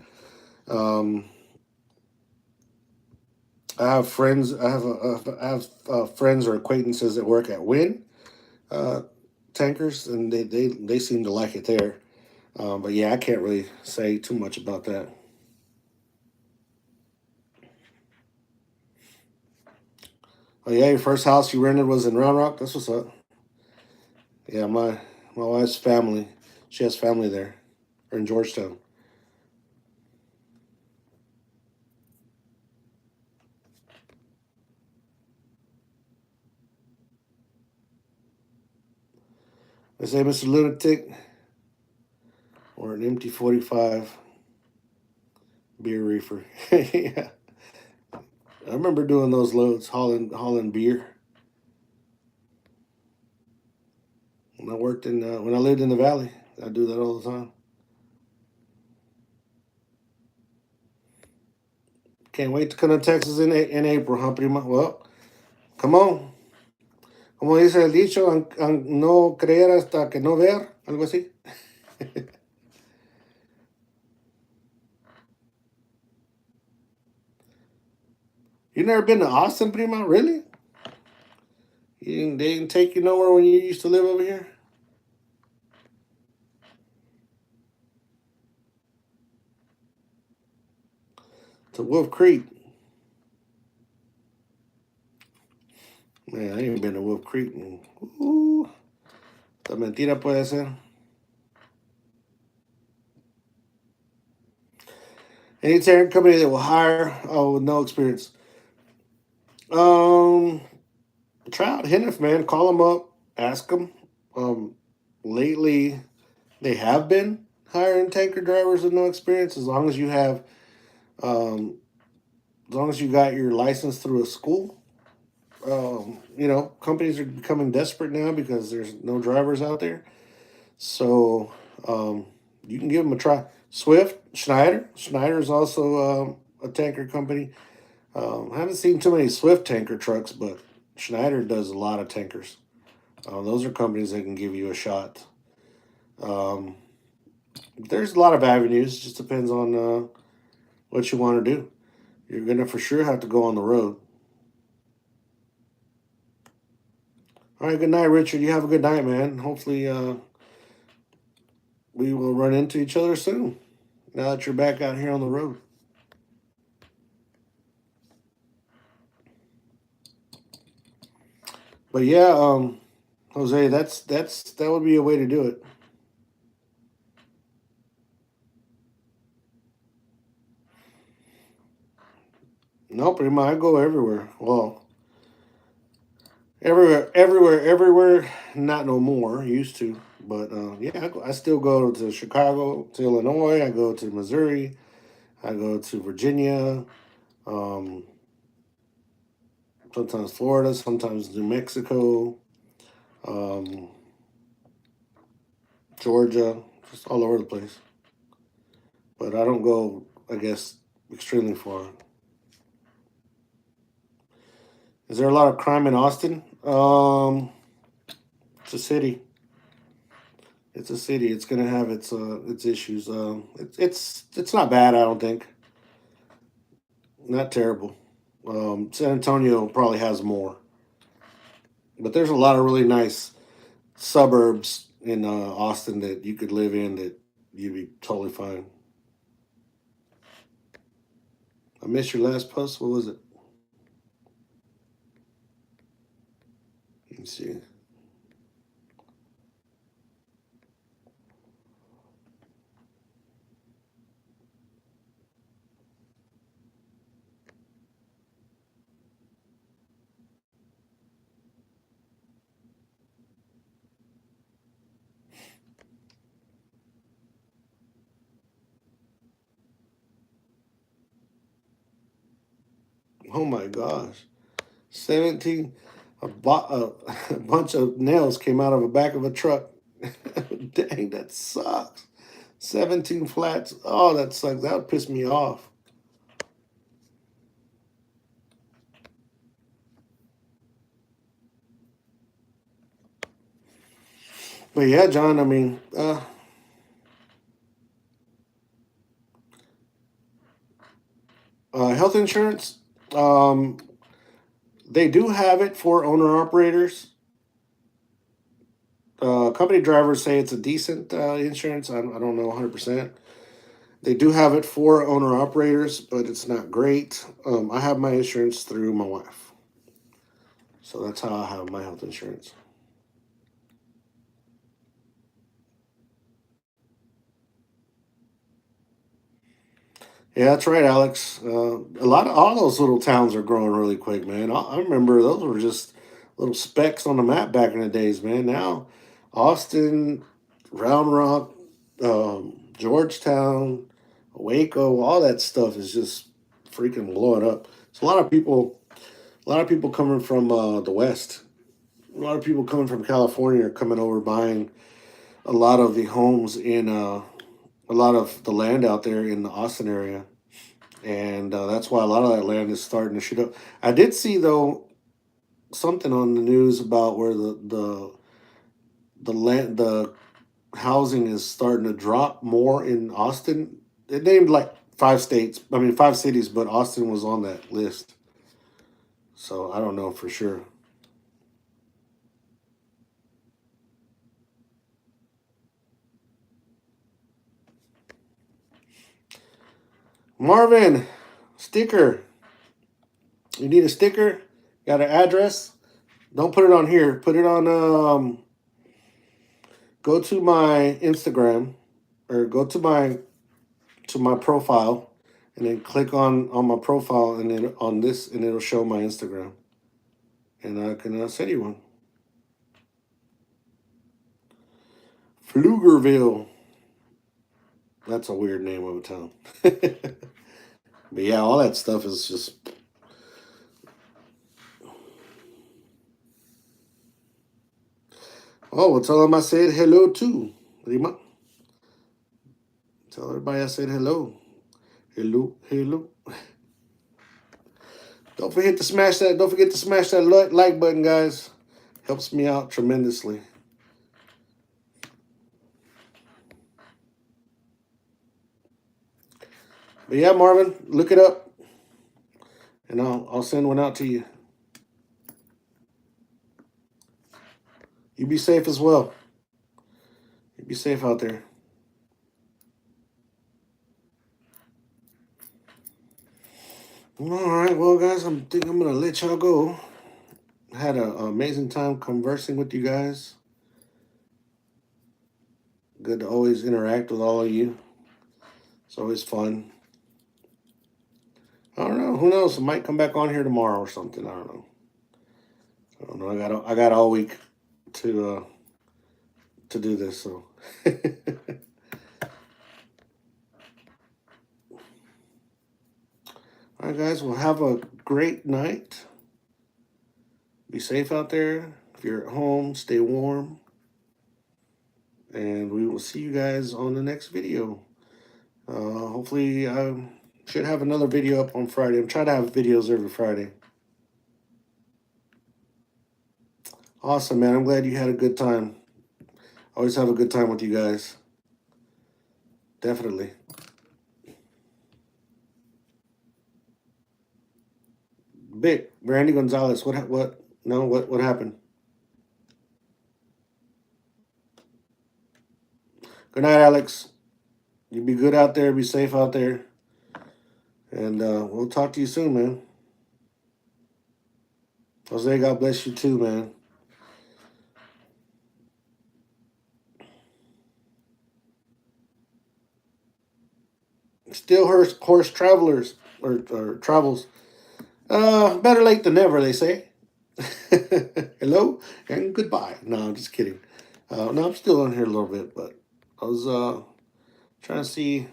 Um, I have friends. I have friends or acquaintances that work at Win uh, Tankers, and they seem to like it there. But yeah, I can't really say too much about that. Oh yeah, your first house you rented was in Round Rock. That's what's up. Yeah, my wife's family. She has family there, or in Georgetown. They say Mr. Lunatic or an empty 45 beer reefer. Yeah, I remember doing those loads, hauling beer when I lived in the valley. I do that all the time. Can't wait to come to Texas in April, huh, prima? Well, come on. Como dice el dicho, no creer hasta que no ver, algo así. You never been to Austin, prima? Really? They didn't take you nowhere when you used to live over here? To Wolf Creek. Man, I ain't been to Wolf Creek. Uh, esta mentira puede ser. Any Terran company that will hire with no experience. Um, Try out Hennef, man. Call them up. Ask them. Um, Lately, they have been hiring tanker drivers with no experience. As long as you got your license through a school. Companies are becoming desperate now because there's no drivers out there. So um, you can give them a try. Swift, Schneider. Schneider is also a tanker company. I haven't seen too many Swift tanker trucks, but Schneider does a lot of tankers. Those are companies that can give you a shot. Um, there's a lot of avenues. It just depends on what you want to do. You're going to for sure have to go on the road. All right, good night, Richard. You have a good night, man. Hopefully, we will run into each other soon now that you're back out here on the road. But yeah, Jose, that would be a way to do it. No, pretty much I go everywhere. Well, everywhere. Not no more. Used to, but yeah, I still go to Chicago, to Illinois. I go to Missouri. I go to Virginia. Um, sometimes Florida. Sometimes New Mexico. Um, Georgia. Just all over the place. But I don't go, I guess, extremely far. Is there a lot of crime in Austin? It's a city. It's a city. It's gonna have its issues. It's not bad. I don't think. Not terrible. San Antonio probably has more, but there's a lot of really nice suburbs in Austin that you could live in that you'd be totally fine. I missed your last post. What was it? Let me see. Oh my gosh, 17. A bunch of nails came out of the back of a truck. Dang, that sucks. 17 flats. Oh, that sucks. That would piss me off. But yeah, John, I mean, health insurance, um, they do have it for owner operators. Company drivers say it's a decent insurance. I don't know 100%. They do have it for owner operators, but it's not great. I have my insurance through my wife. So that's how I have my health insurance. Yeah, that's right, Alex. All those little towns are growing really quick, man. I remember those were just little specks on the map back in the days, man. Now, Austin, Round Rock, Georgetown, Waco, all that stuff is just freaking blowing up. It's a lot of people coming from the West. A lot of people coming from California are coming over buying a lot of the homes in a lot of the land out there in the Austin area, and that's why a lot of that land is starting to shoot up. I did see though something on the news about where the housing is starting to drop more in Austin. It named like 5 states, I mean 5 cities, but Austin was on that list. So I don't know for sure. Marvin, sticker. You need a sticker? Got an address? Don't put it on here. Put it on go to my Instagram or go to my profile and then click on my profile and then on this and it'll show my Instagram and I can send you one. Pflugerville. That's a weird name of a town. But yeah, all that stuff is just. Oh, well, tell them I said hello too. Rima. Tell everybody I said hello. Hello, hello. Don't forget to smash that. Don't forget to smash that like button, guys. Helps me out tremendously. But yeah, Marvin, look it up, and I'll send one out to you. You be safe as well. You be safe out there. All right, well, guys, I think I'm gonna let y'all go. I had an amazing time conversing with you guys. Good to always interact with all of you. It's always fun. I don't know. Who knows? I might come back on here tomorrow or something. I don't know. I got all week to do this. So. All right, guys. Well, have a great night. Be safe out there. If you're at home, stay warm. And we will see you guys on the next video. Hopefully, I should have another video up on Friday. I'm trying to have videos every Friday. Awesome, man. I'm glad you had a good time. Always have a good time with you guys. Definitely. Vic, Randy Gonzalez, what happened? Good night, Alex. You be good out there. Be safe out there. And we'll talk to you soon, man. Jose, God bless you too, man. Still horse travelers or travels. Better late than never, they say. Hello and goodbye. No, I'm just kidding. No, I'm still on here a little bit, but I was trying to see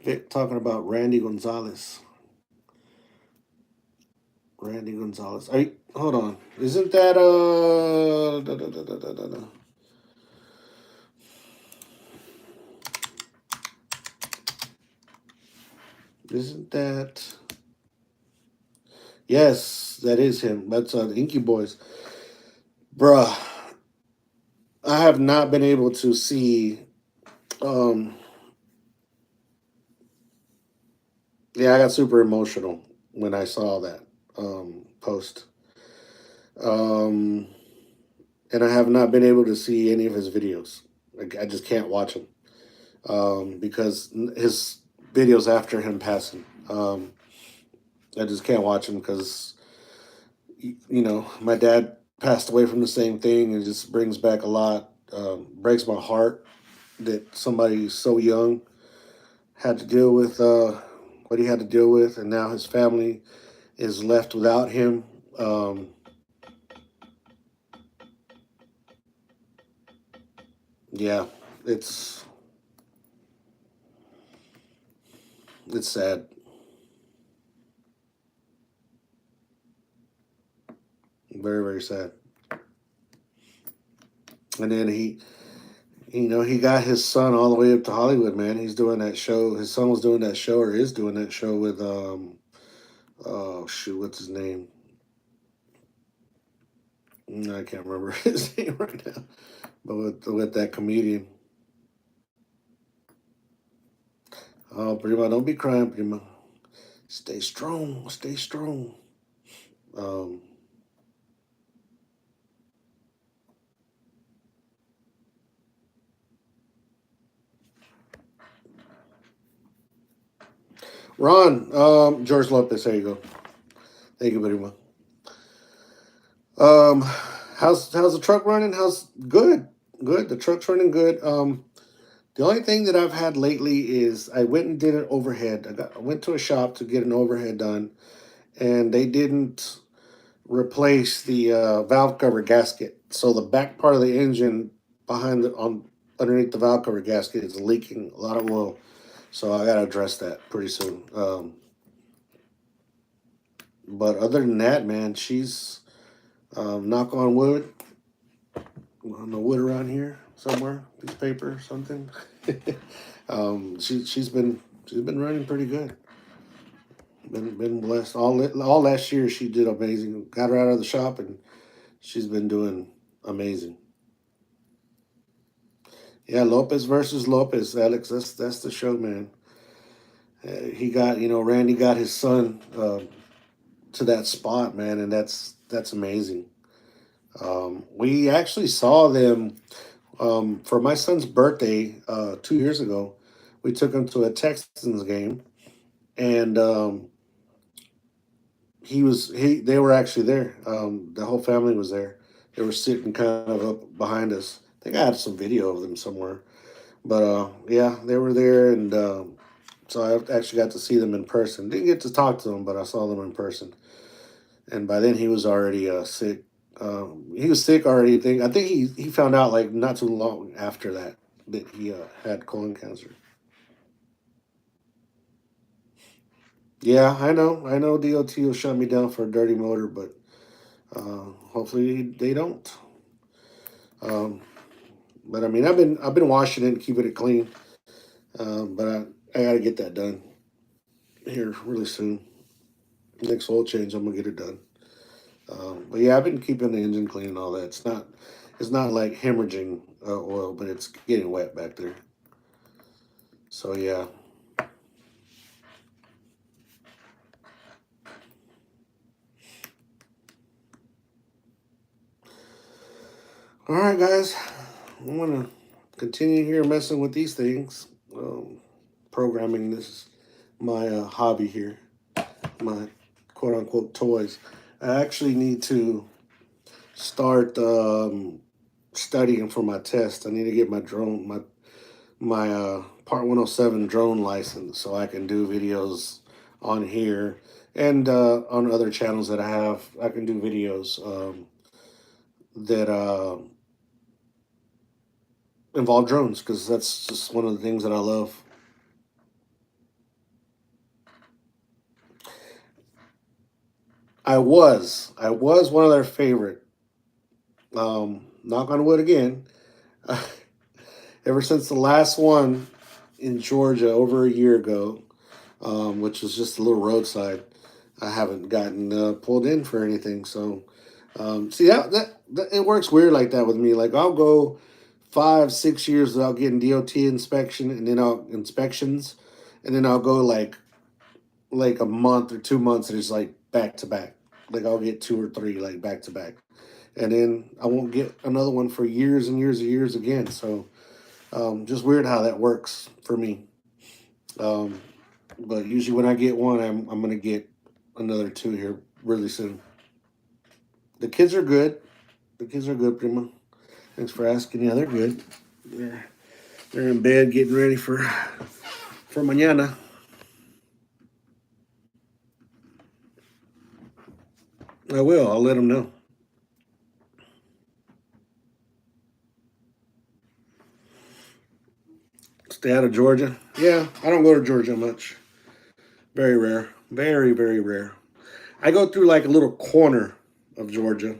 Vic talking about Randy Gonzalez. Randy Gonzalez. Hold on. Isn't that Isn't that? Yes, that is him. That's the Inky Boys. Bruh, I have not been able to see. Yeah, I got super emotional when I saw that post. And I have not been able to see any of his videos. I just can't watch them because his videos after him passing. I just can't watch them because, my dad passed away from the same thing. It just brings back a lot. Breaks my heart that somebody so young had to deal with what he had to deal with, and now his family is left without him. Yeah, it's sad. Very, very sad. And then he got his son all the way up to Hollywood, man. He's doing that show. His son was doing that show, or is doing that show with oh shoot, what's his name? I can't remember his name right now. But with that comedian. Oh, Prima, don't be crying, Prima. Stay strong. Stay strong. Um, Ron, George Lopez. There you go. Thank you, Prima. How's the truck running? How's good? Good. The truck's running good. The only thing that I've had lately is I went and did an overhead. I went to a shop to get an overhead done, and they didn't replace the valve cover gasket. So the back part of the engine underneath the valve cover gasket is leaking a lot of oil. So I gotta address that pretty soon. But other than that, man, she's knock on wood. On the wood around here. somewhere, piece of paper or something. She's been running pretty good. Been blessed. All last year she did amazing. Got her out of the shop and she's been doing amazing. Yeah, Lopez versus Lopez, Alex. That's the show, man. He got, Randy got his son to that spot, man, and that's amazing. We actually saw them for my son's birthday 2 years ago. We took him to a Texans game, and they were actually there. The whole family was there. They were sitting kind of up behind us. I think I have some video of them somewhere. But yeah, they were there, and so I actually got to see them in person. Didn't get to talk to them, but I saw them in person. And by then he was already sick. He was sick already. I think he found out like not too long after that he had colon cancer. Yeah, I know. I know DOT will shut me down for a dirty motor, but hopefully they don't. Um, but I mean, I've been washing it and keeping it clean. But I got to get that done here really soon. Next oil change, I'm gonna get it done. But yeah, I've been keeping the engine clean and all that. It's not like hemorrhaging oil, but it's getting wet back there. So yeah. All right, guys. I'm gonna continue here messing with these things. Programming this is my hobby here. My quote unquote toys. I actually need to start studying for my test. I need to get my drone, my Part 107 drone license, so I can do videos on here and on other channels that I have. I can do videos that involve drones because that's just one of the things that I love. I was one of their favorite. Knock on wood again. Ever since the last one in Georgia over a year ago, which was just a little roadside, I haven't gotten pulled in for anything. So, see that it works weird like that with me. Like I'll go 5, 6 years without getting DOT inspection, and then I'll inspections, and then I'll go like a month or 2 months, and it's like back to back. Like I'll get two or three like back to back, and then I won't get another one for years and years and years again. So just weird how that works for me. Um, but usually when I get one, I'm gonna get another two here really soon. The kids are good. The kids are good, Prima. Thanks for asking. Yeah, they're good. They're, they're in bed getting ready for mañana. I will. I'll let them know. Stay out of Georgia. Yeah, I don't go to Georgia much. Very rare. Very, very rare. I go through like a little corner of Georgia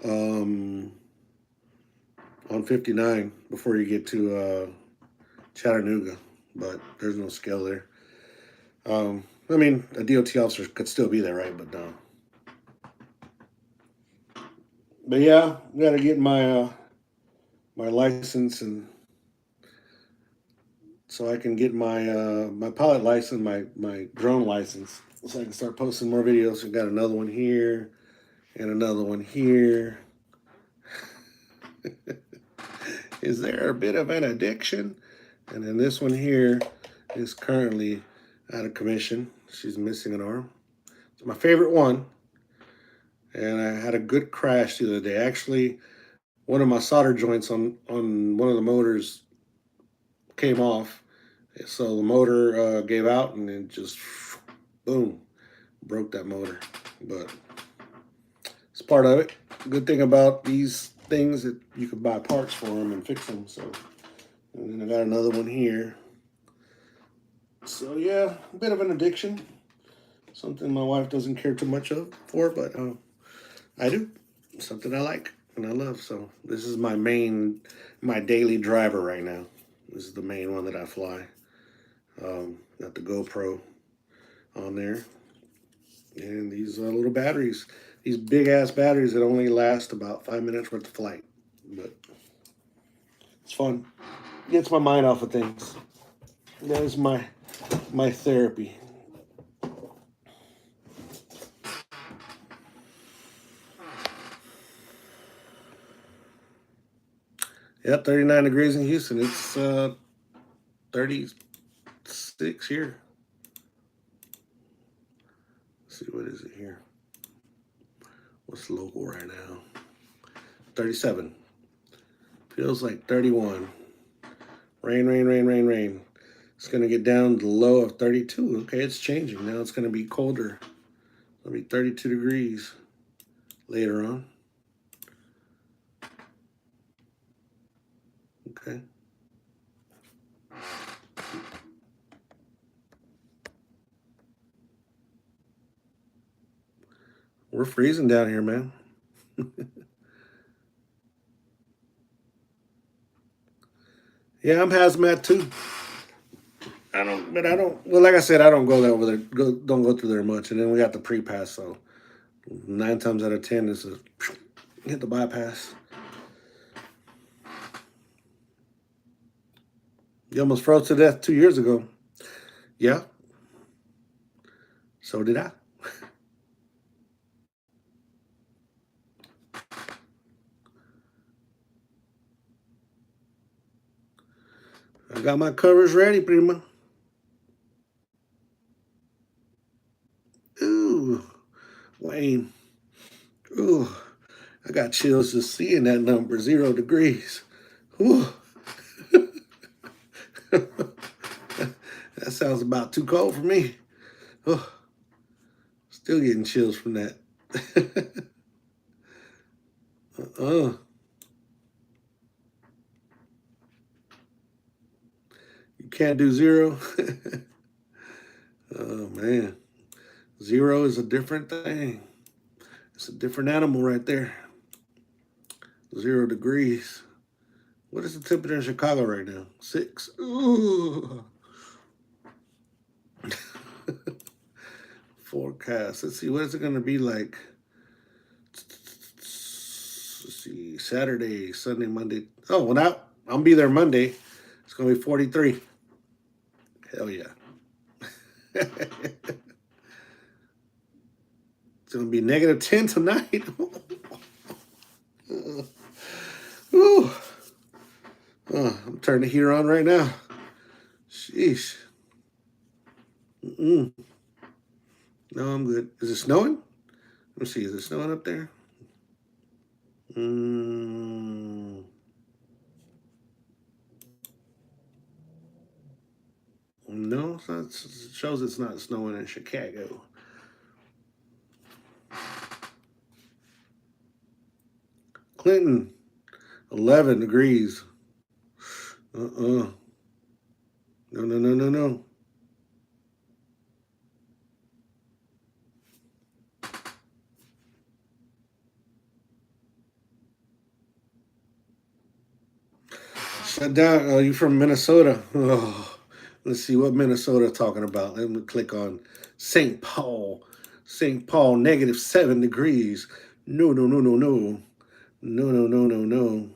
um, on 59 before you get to Chattanooga, but there's no scale there. I mean, a DOT officer could still be there, right? But no. But yeah, got to get my license, and so I can get my pilot license, my drone license, so I can start posting more videos. We got another one here and another one here. Is there a bit of an addiction? And then this one here is currently out of commission. She's missing an arm. It's my favorite one. And I had a good crash the other day. Actually, one of my solder joints on one of the motors came off. So the motor gave out and it just, boom, broke that motor. But it's part of it. Good thing about these things that you can buy parts for them and fix them. So, and then I got another one here. So yeah, a bit of an addiction. Something my wife doesn't care too much for, but I do. Something I like. and I love. So this is my daily driver right now. This is the main one that I fly. Got the GoPro on there, and these little batteries, these big ass batteries that only last about 5 minutes worth of flight, but it's fun. Gets my mind off of things. That is my therapy. Yep, 39 degrees in Houston. It's 36 here. Let's see, what is it here? What's local right now? 37. Feels like 31. Rain, rain, rain, rain, rain. It's going to get down to the low of 32. Okay, it's changing. Now it's going to be colder. It'll be 32 degrees later on. Okay. We're freezing down here, man. Yeah, I'm hazmat too. I don't. Well, like I said, I don't go there over there. Don't go through there much. And then we got the pre-pass, so 9 times out of 10 is a hit the bypass. You almost froze to death 2 years ago. Yeah. So did I. I got my covers ready, prima. Ooh, Wayne. Ooh, I got chills just seeing that number, 0 degrees. Ooh. That sounds about too cold for me. Oh, still getting chills from that. uh-uh. You can't do 0. Oh, man. 0 is a different thing. It's a different animal right there. 0 degrees. What is the temperature in Chicago right now? 6. Ooh. Forecast. Let's see. What is it going to be like? Let's see. Saturday, Sunday, Monday. Oh, well, now I'll be there Monday. It's going to be 43. Hell yeah. It's going to be -10 tonight. Ooh. I'm turning the heater on right now. Sheesh. Mm-mm. No, I'm good. Is it snowing? Let me see. Is it snowing up there? No, it shows it's not snowing in Chicago. Clinton, 11 degrees. No, no, no, no, no. Shut down. Oh, you from Minnesota? Oh, let's see what Minnesota talking about. Let me click on St. Paul. St. Paul, -7 degrees. No, no, no, no, no. No, no, no, no, no.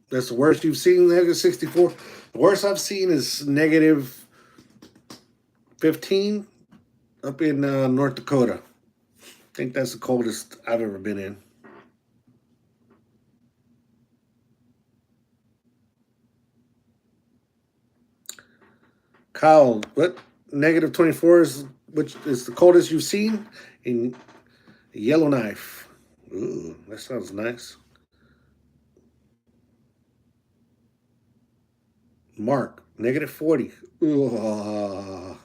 That's the worst you've seen, -64. The worst I've seen is -15 up in North Dakota. I think that's the coldest I've ever been in. Kyle, what -24 is, which is the coldest you've seen in Yellowknife? Ooh, that sounds nice. Mark, -40. Ooh.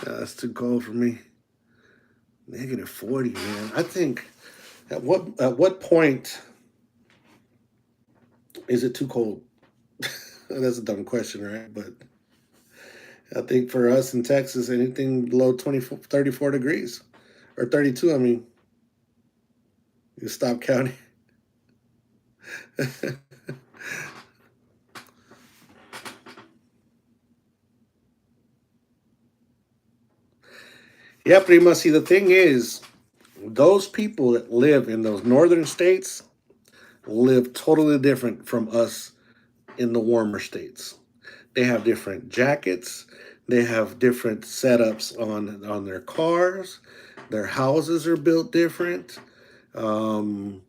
That's too cold for me. -40, man. I think at what point is it too cold? That's a dumb question, right? But I think for us in Texas, anything below 24, 34 degrees or 32, I mean, you stop counting. Yeah, pretty much. See, the thing is, those people that live in those northern states live totally different from us in the warmer states. They have different jackets. They have different setups on their cars. Their houses are built different. Um,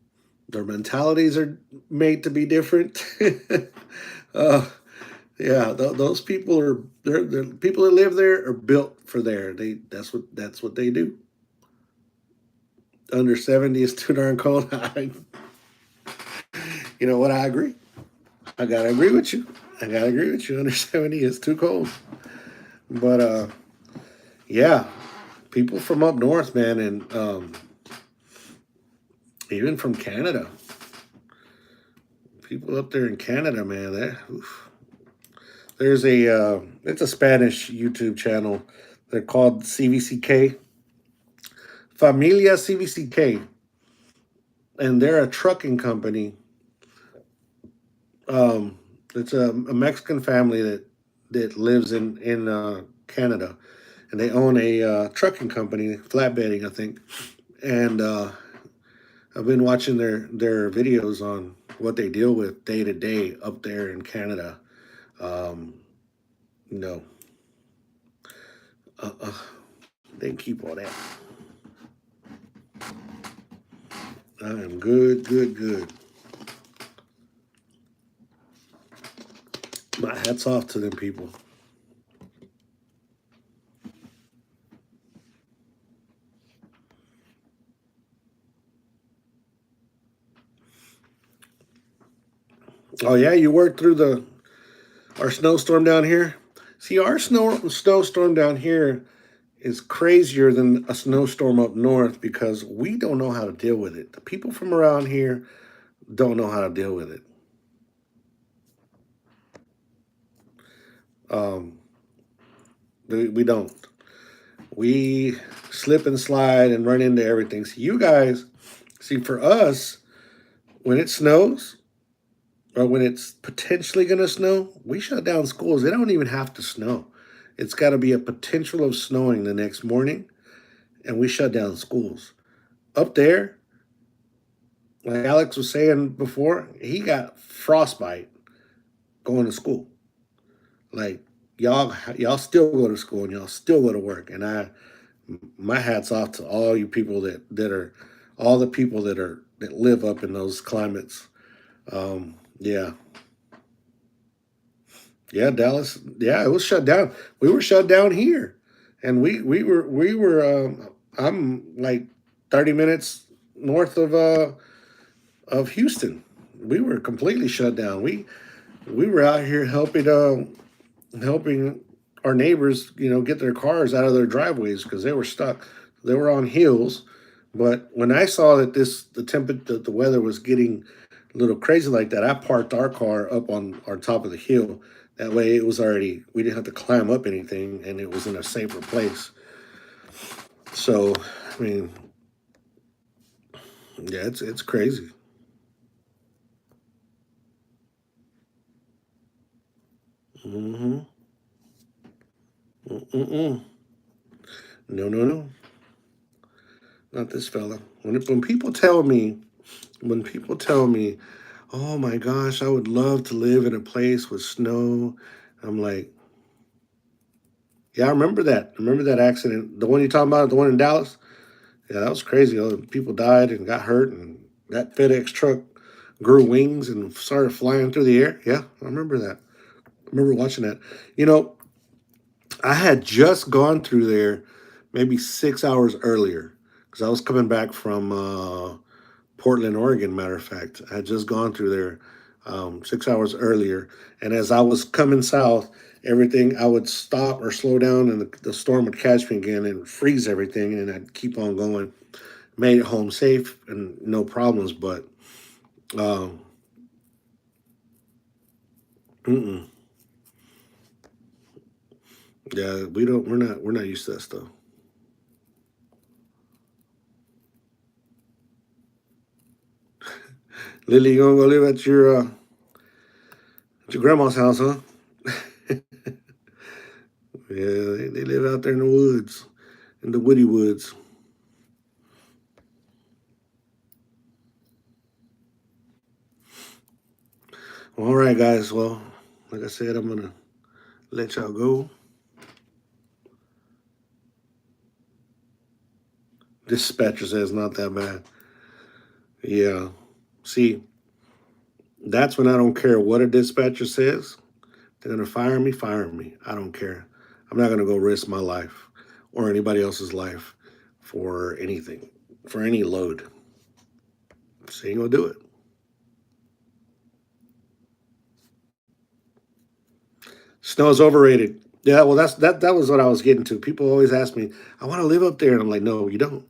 their mentalities are made to be different. uh, yeah, those people are they're people that live there are built for there. That's what they do. Under 70 is too darn cold. You know what? I agree. I gotta agree with you. I gotta agree with you. Under 70 is too cold. But yeah, people from up north, man, and even from Canada, people up there in Canada, man. There's it's a Spanish YouTube channel. They're called CVCK, Familia CVCK, and they're a trucking company. Um, it's a Mexican family that lives in Canada, and they own a trucking company, flatbedding, I think. And I've been watching their videos on what they deal with day to day up there in Canada. Um, you know, uh, uh, they can keep all that. I am good, good, good. My hats off to them people. Oh yeah, you worked through the our snowstorm down here. See, our snowstorm down here is crazier than a snowstorm up north because we don't know how to deal with it. The people from around here don't know how to deal with it. Um, we don't. We slip and slide and run into everything. See, you guys, see, for us, when it snows or when it's potentially going to snow, we shut down schools. They don't even have to snow. It's got to be a potential of snowing the next morning, and we shut down schools. Up there, like Alex was saying before, he got frostbite going to school. Like y'all still go to school and y'all still go to work, and my hats off to all you people that are all the people that live up in those climates. Yeah, yeah, Dallas. Yeah, it was shut down. We were shut down here, and we were. I'm like 30 minutes north of Houston. We were completely shut down. We were out here helping our neighbors, get their cars out of their driveways because they were stuck. They were on hills, but when I saw that the weather was getting a little crazy like that, I parked our car up on top of the hill. That way, we didn't have to climb up anything, and it was in a safer place. So, I mean, yeah, it's crazy. Mm-hmm. Mm-mm. No, no, no, not this fella. When people tell me, oh my gosh, I would love to live in a place with snow. I'm like, yeah, I remember that. I remember that accident. The one you're talking about, the one in Dallas? Yeah, that was crazy. People died and got hurt, and that FedEx truck grew wings and started flying through the air. Yeah, I remember that. I remember watching that. You know, I had just gone through there maybe 6 hours earlier because I was coming back from Portland, Oregon. Matter of fact, I had just gone through there 6 hours earlier, and as I was coming south, everything I would stop or slow down, and the storm would catch me again and freeze everything, and I'd keep on going. Made it home safe and no problems, but um, mm-mm, Yeah, we're not used to that stuff. Lily, you gonna go live at your grandma's house, huh? Yeah, they live out there in the woods, in the woody woods. All right, guys. Well, like I said, I'm gonna let y'all go. Dispatcher says not that bad. Yeah. See, that's when I don't care what a dispatcher says. They're gonna fire me, fire me. I don't care. I'm not gonna go risk my life or anybody else's life for anything, for any load. So ain't gonna do it. Snow's overrated. Yeah, well, that was what I was getting to. People always ask me, "I want to live up there," and I'm like, "No, you don't.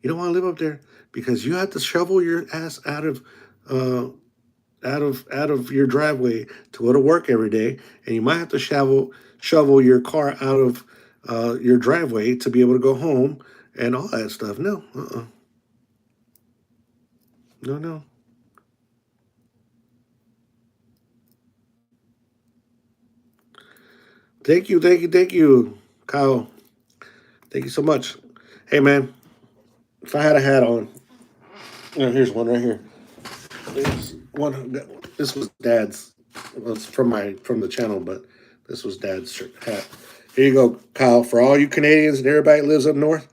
You don't want to live up there because you have to shovel your ass uh, out of your driveway to go to work every day, and you might have to shovel your car out of your driveway to be able to go home and all that stuff." No, no, no. Thank you, thank you, thank you, Kyle. Thank you so much. Hey, man, if I had a hat on, here's one right here. This one, this was Dad's. Well, it's from the channel, but this was Dad's hat. Here you go, Kyle. For all you Canadians and everybody that lives up north,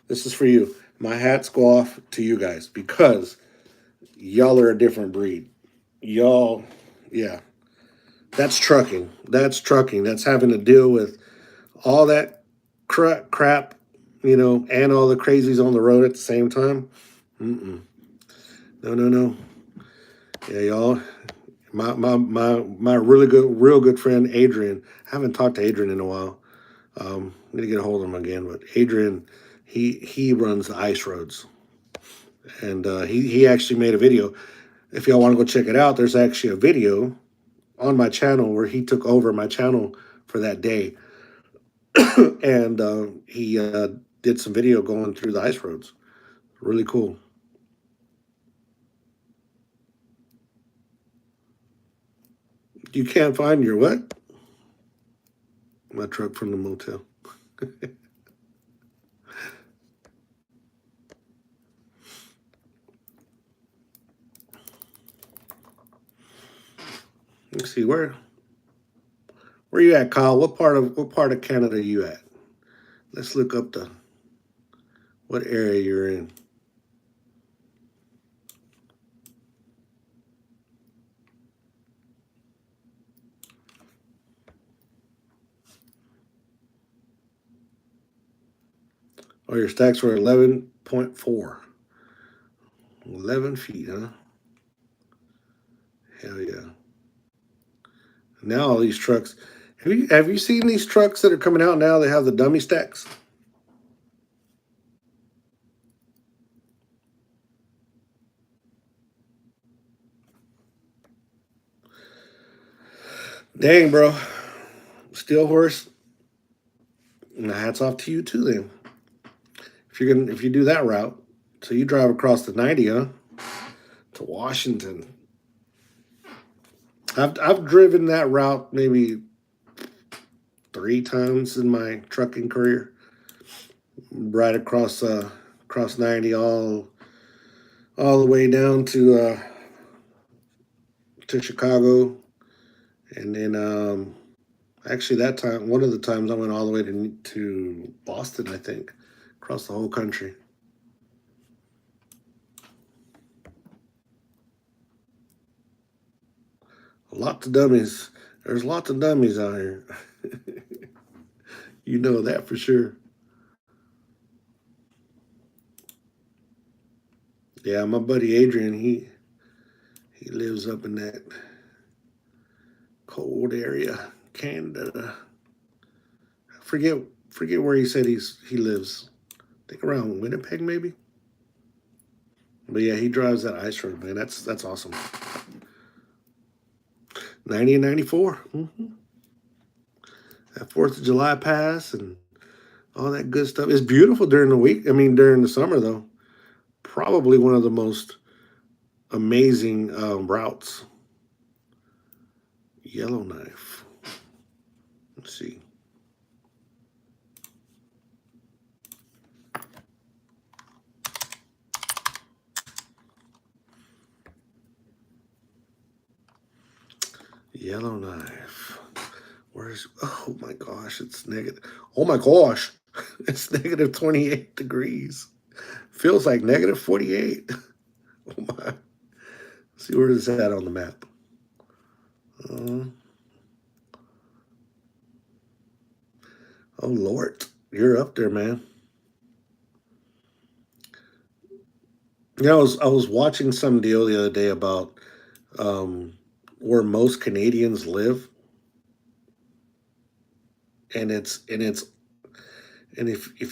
this is for you. My hats go off to you guys because y'all are a different breed. Y'all, yeah, that's trucking. That's trucking. That's having to deal with all that crap, and all the crazies on the road at the same time. Mm-mm. No, no, no. Yeah, y'all. My real good friend Adrian. I haven't talked to Adrian in a while. I'm gonna get a hold of him again. But Adrian, he runs the ice roads, and he actually made a video. If y'all want to go check it out, there's actually a video on my channel where he took over my channel for that day, and he did some video going through the ice roads. Really cool. You can't find your what? My truck from the motel. Let's see where you at, Kyle? What part of Canada are you at? Let's look up the what area you're in. Oh, your stacks were 11.4. 11 feet, huh? Hell yeah. Now all these trucks. Have you seen these trucks that are coming out now? They have the dummy stacks. Dang, bro. Steel horse. And hats off to you too. Then, if you do that route, so you drive across the 90, huh? To Washington. I've driven that route maybe 3 times in my trucking career. Right across 90 all the way down to Chicago, and then actually that time one of the times I went all the way to Boston, I think, across the whole country. Lots of dummies. There's lots of dummies out here. You know that for sure. Yeah, my buddy Adrian, he lives up in that cold area, Canada. Forget forget where he said he lives. I think around Winnipeg, maybe. But yeah, he drives that ice road, man. That's awesome. 90 and 94. that 4th of July pass and all that good stuff. It's beautiful during the week. I mean, during the summer, though. Probably one of the most amazing routes. Yellowknife. Let's see. Yellowknife. Where's, oh my gosh, it's negative. Oh my gosh, it's negative 28 degrees. Feels like negative 48. Oh my. Let's see where is that on the map. Uh, oh Lord, you're up there, man. Yeah, I was watching some deal the other day about um, where most Canadians live, and if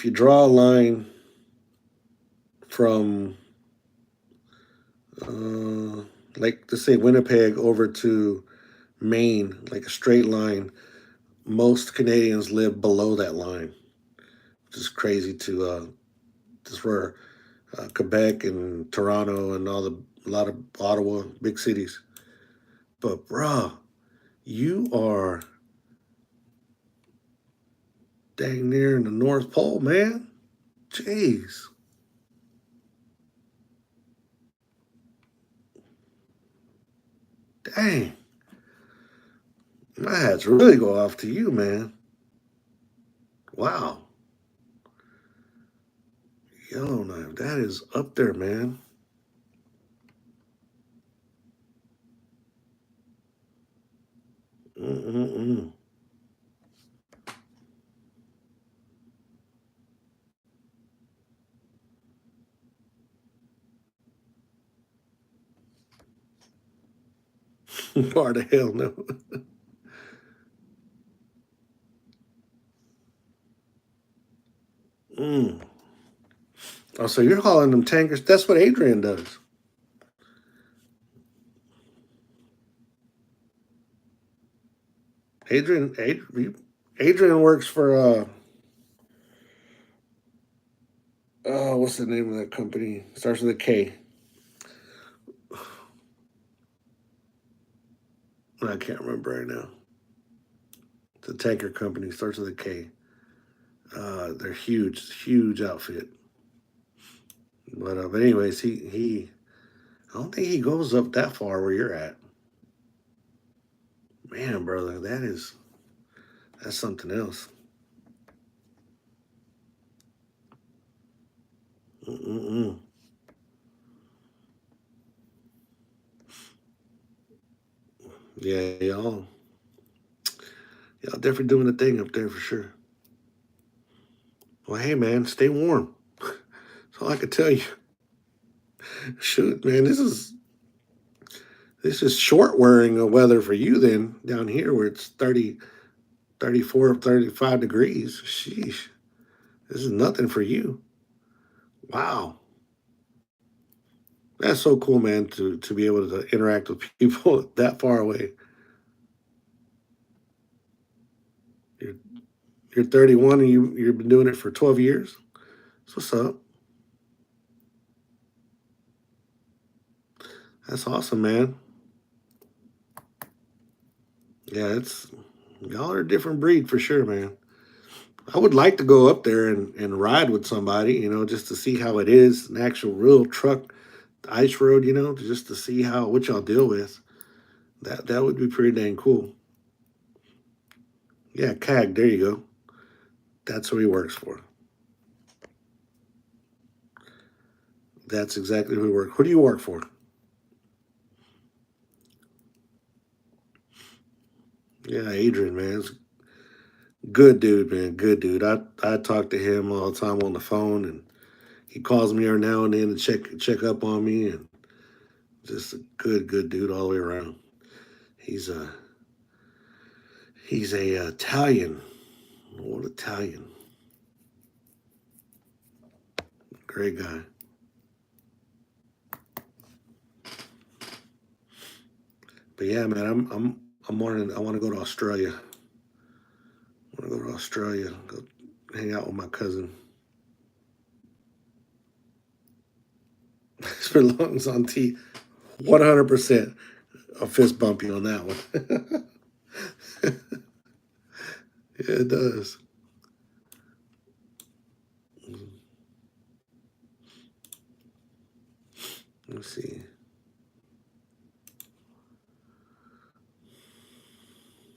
you draw a line from uh, like let's say Winnipeg over to Maine, like a straight line, most Canadians live below that line, which is crazy to just where Quebec and Toronto and a lot of Ottawa, big cities. But bruh, you are dang near in the North Pole, man. Jeez. Dang. My hats really go off to you, man. Wow. Yellowknife, that is up there, man. Mm-mm-mm. Why the hell no? Mm. Oh, so you're hauling them tankers. That's what Adrian does. Adrian works for oh, what's the name of that company? Starts with a K. I can't remember right now. It's a tanker company. Starts with a K. They're huge, huge outfit. But anyways, he I don't think he goes up that far where you're at. Man, brother, that's something else. Mm-mm-mm. Yeah, y'all definitely doing the thing up there for sure. Well, hey man, stay warm. That's all I can tell you. Shoot, man, this is short wearing of weather for you then down here where it's 30, 34, 35 degrees. Sheesh. This is nothing for you. Wow. That's so cool, man, to be able to interact with people that far away. You're you're 31 and you've been doing it for 12 years. That's what's up. That's awesome, man. Yeah, it's y'all are a different breed for sure, man. I would like to go up there and ride with somebody, just to see how it is, an actual real truck ice road, just to see how what y'all deal with. That would be pretty dang cool. Yeah, CAG, there you go. That's who he works for. That's exactly who he works. Who do you work for? Yeah, Adrian, man. Good dude, man. Good dude. I talk to him all the time on the phone, and he calls me every now and then to check up on me, and just a good dude all the way around. He's a he's a Italian, old Italian, great guy. But yeah, man, I'm wanting. I want to go to Australia. I want Australia. Go hang out with my cousin. Spit lungs on tea. 100% a fist bump you on that one. Yeah, it does. Let's see.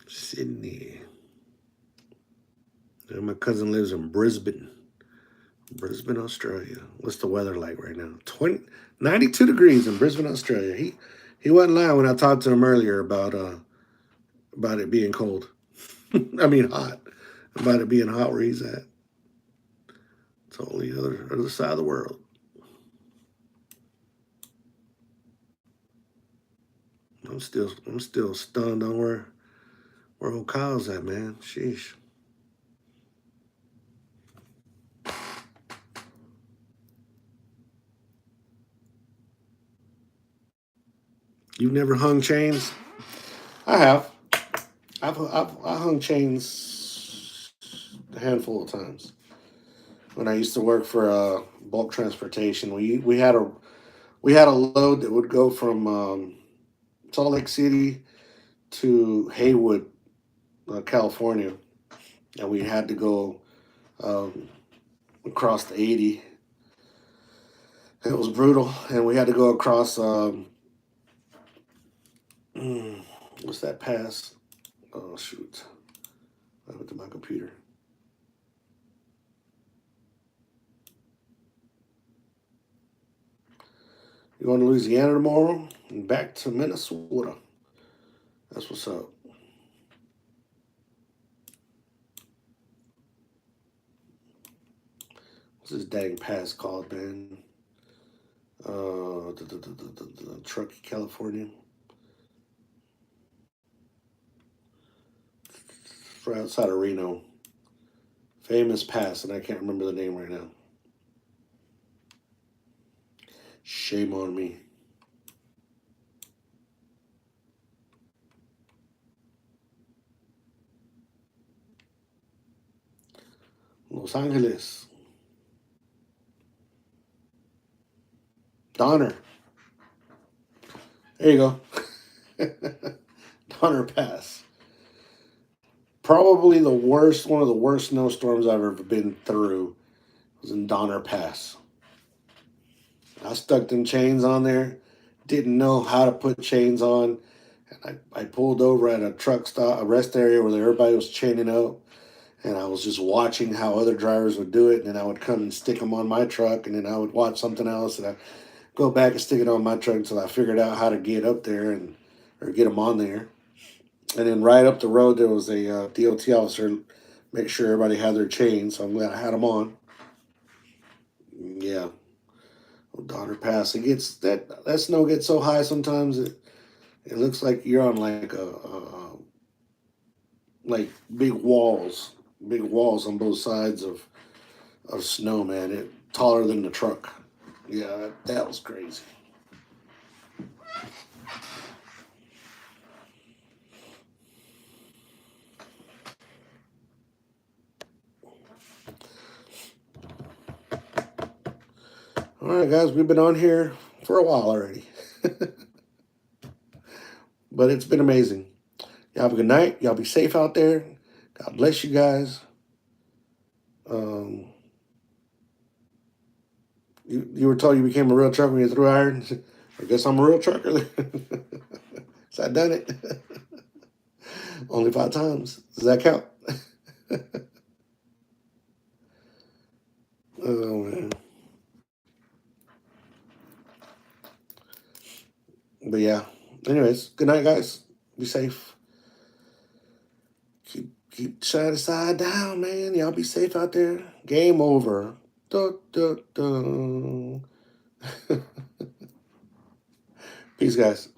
Sydney. And my cousin lives in Brisbane, Australia. What's the weather like right now? 92 degrees in Brisbane, Australia. He wasn't lying when I talked to him earlier about it being cold. I mean hot. About it being hot where he's at. Totally other side of the world. I'm still stunned on where old Kyle's at, man. Sheesh. You've never hung chains? I have. I hung chains a handful of times. When I used to work for bulk transportation, we had a load that would go from Salt Lake City to Haywood, California, and we had to go um, across the 80. It was brutal, and we had to go across what's that pass? Oh shoot! I went to my computer. You going to Louisiana tomorrow and back to Minnesota? That's what's up. What's this dang pass called, man? Truckee, California. Right outside of Reno. Famous pass, and I can't remember the name right now. Shame on me. Los Angeles. Donner. There you go. Donner Pass. Probably one of the worst snowstorms I've ever been through was in Donner Pass. I stuck them chains on there, didn't know how to put chains on. And I pulled over at a truck stop, a rest area where everybody was chaining up. And I was just watching how other drivers would do it. And then I would come and stick them on my truck. And then I would watch something else. And I'd go back and stick it on my truck until I figured out how to get up there or get them on there. And then right up the road, there was a DOT officer, make sure everybody had their chains. So I'm glad I had them on. Yeah. Donner Pass. It gets that snow gets so high sometimes it looks like you're on like big walls on both sides of snow, man. It taller than the truck. Yeah, that was crazy. All right, guys, we've been on here for a while already, but it's been amazing. Y'all have a good night. Y'all be safe out there. God bless you guys. Um, you were told you became a real trucker when you threw iron. I guess I'm a real trucker. So I done it. Only 5 times. Does that count? Oh man. But yeah. Anyways, good night, guys. Be safe. Keep shining side down, man. Y'all be safe out there. Game over. Dun, dun, dun. Peace, guys.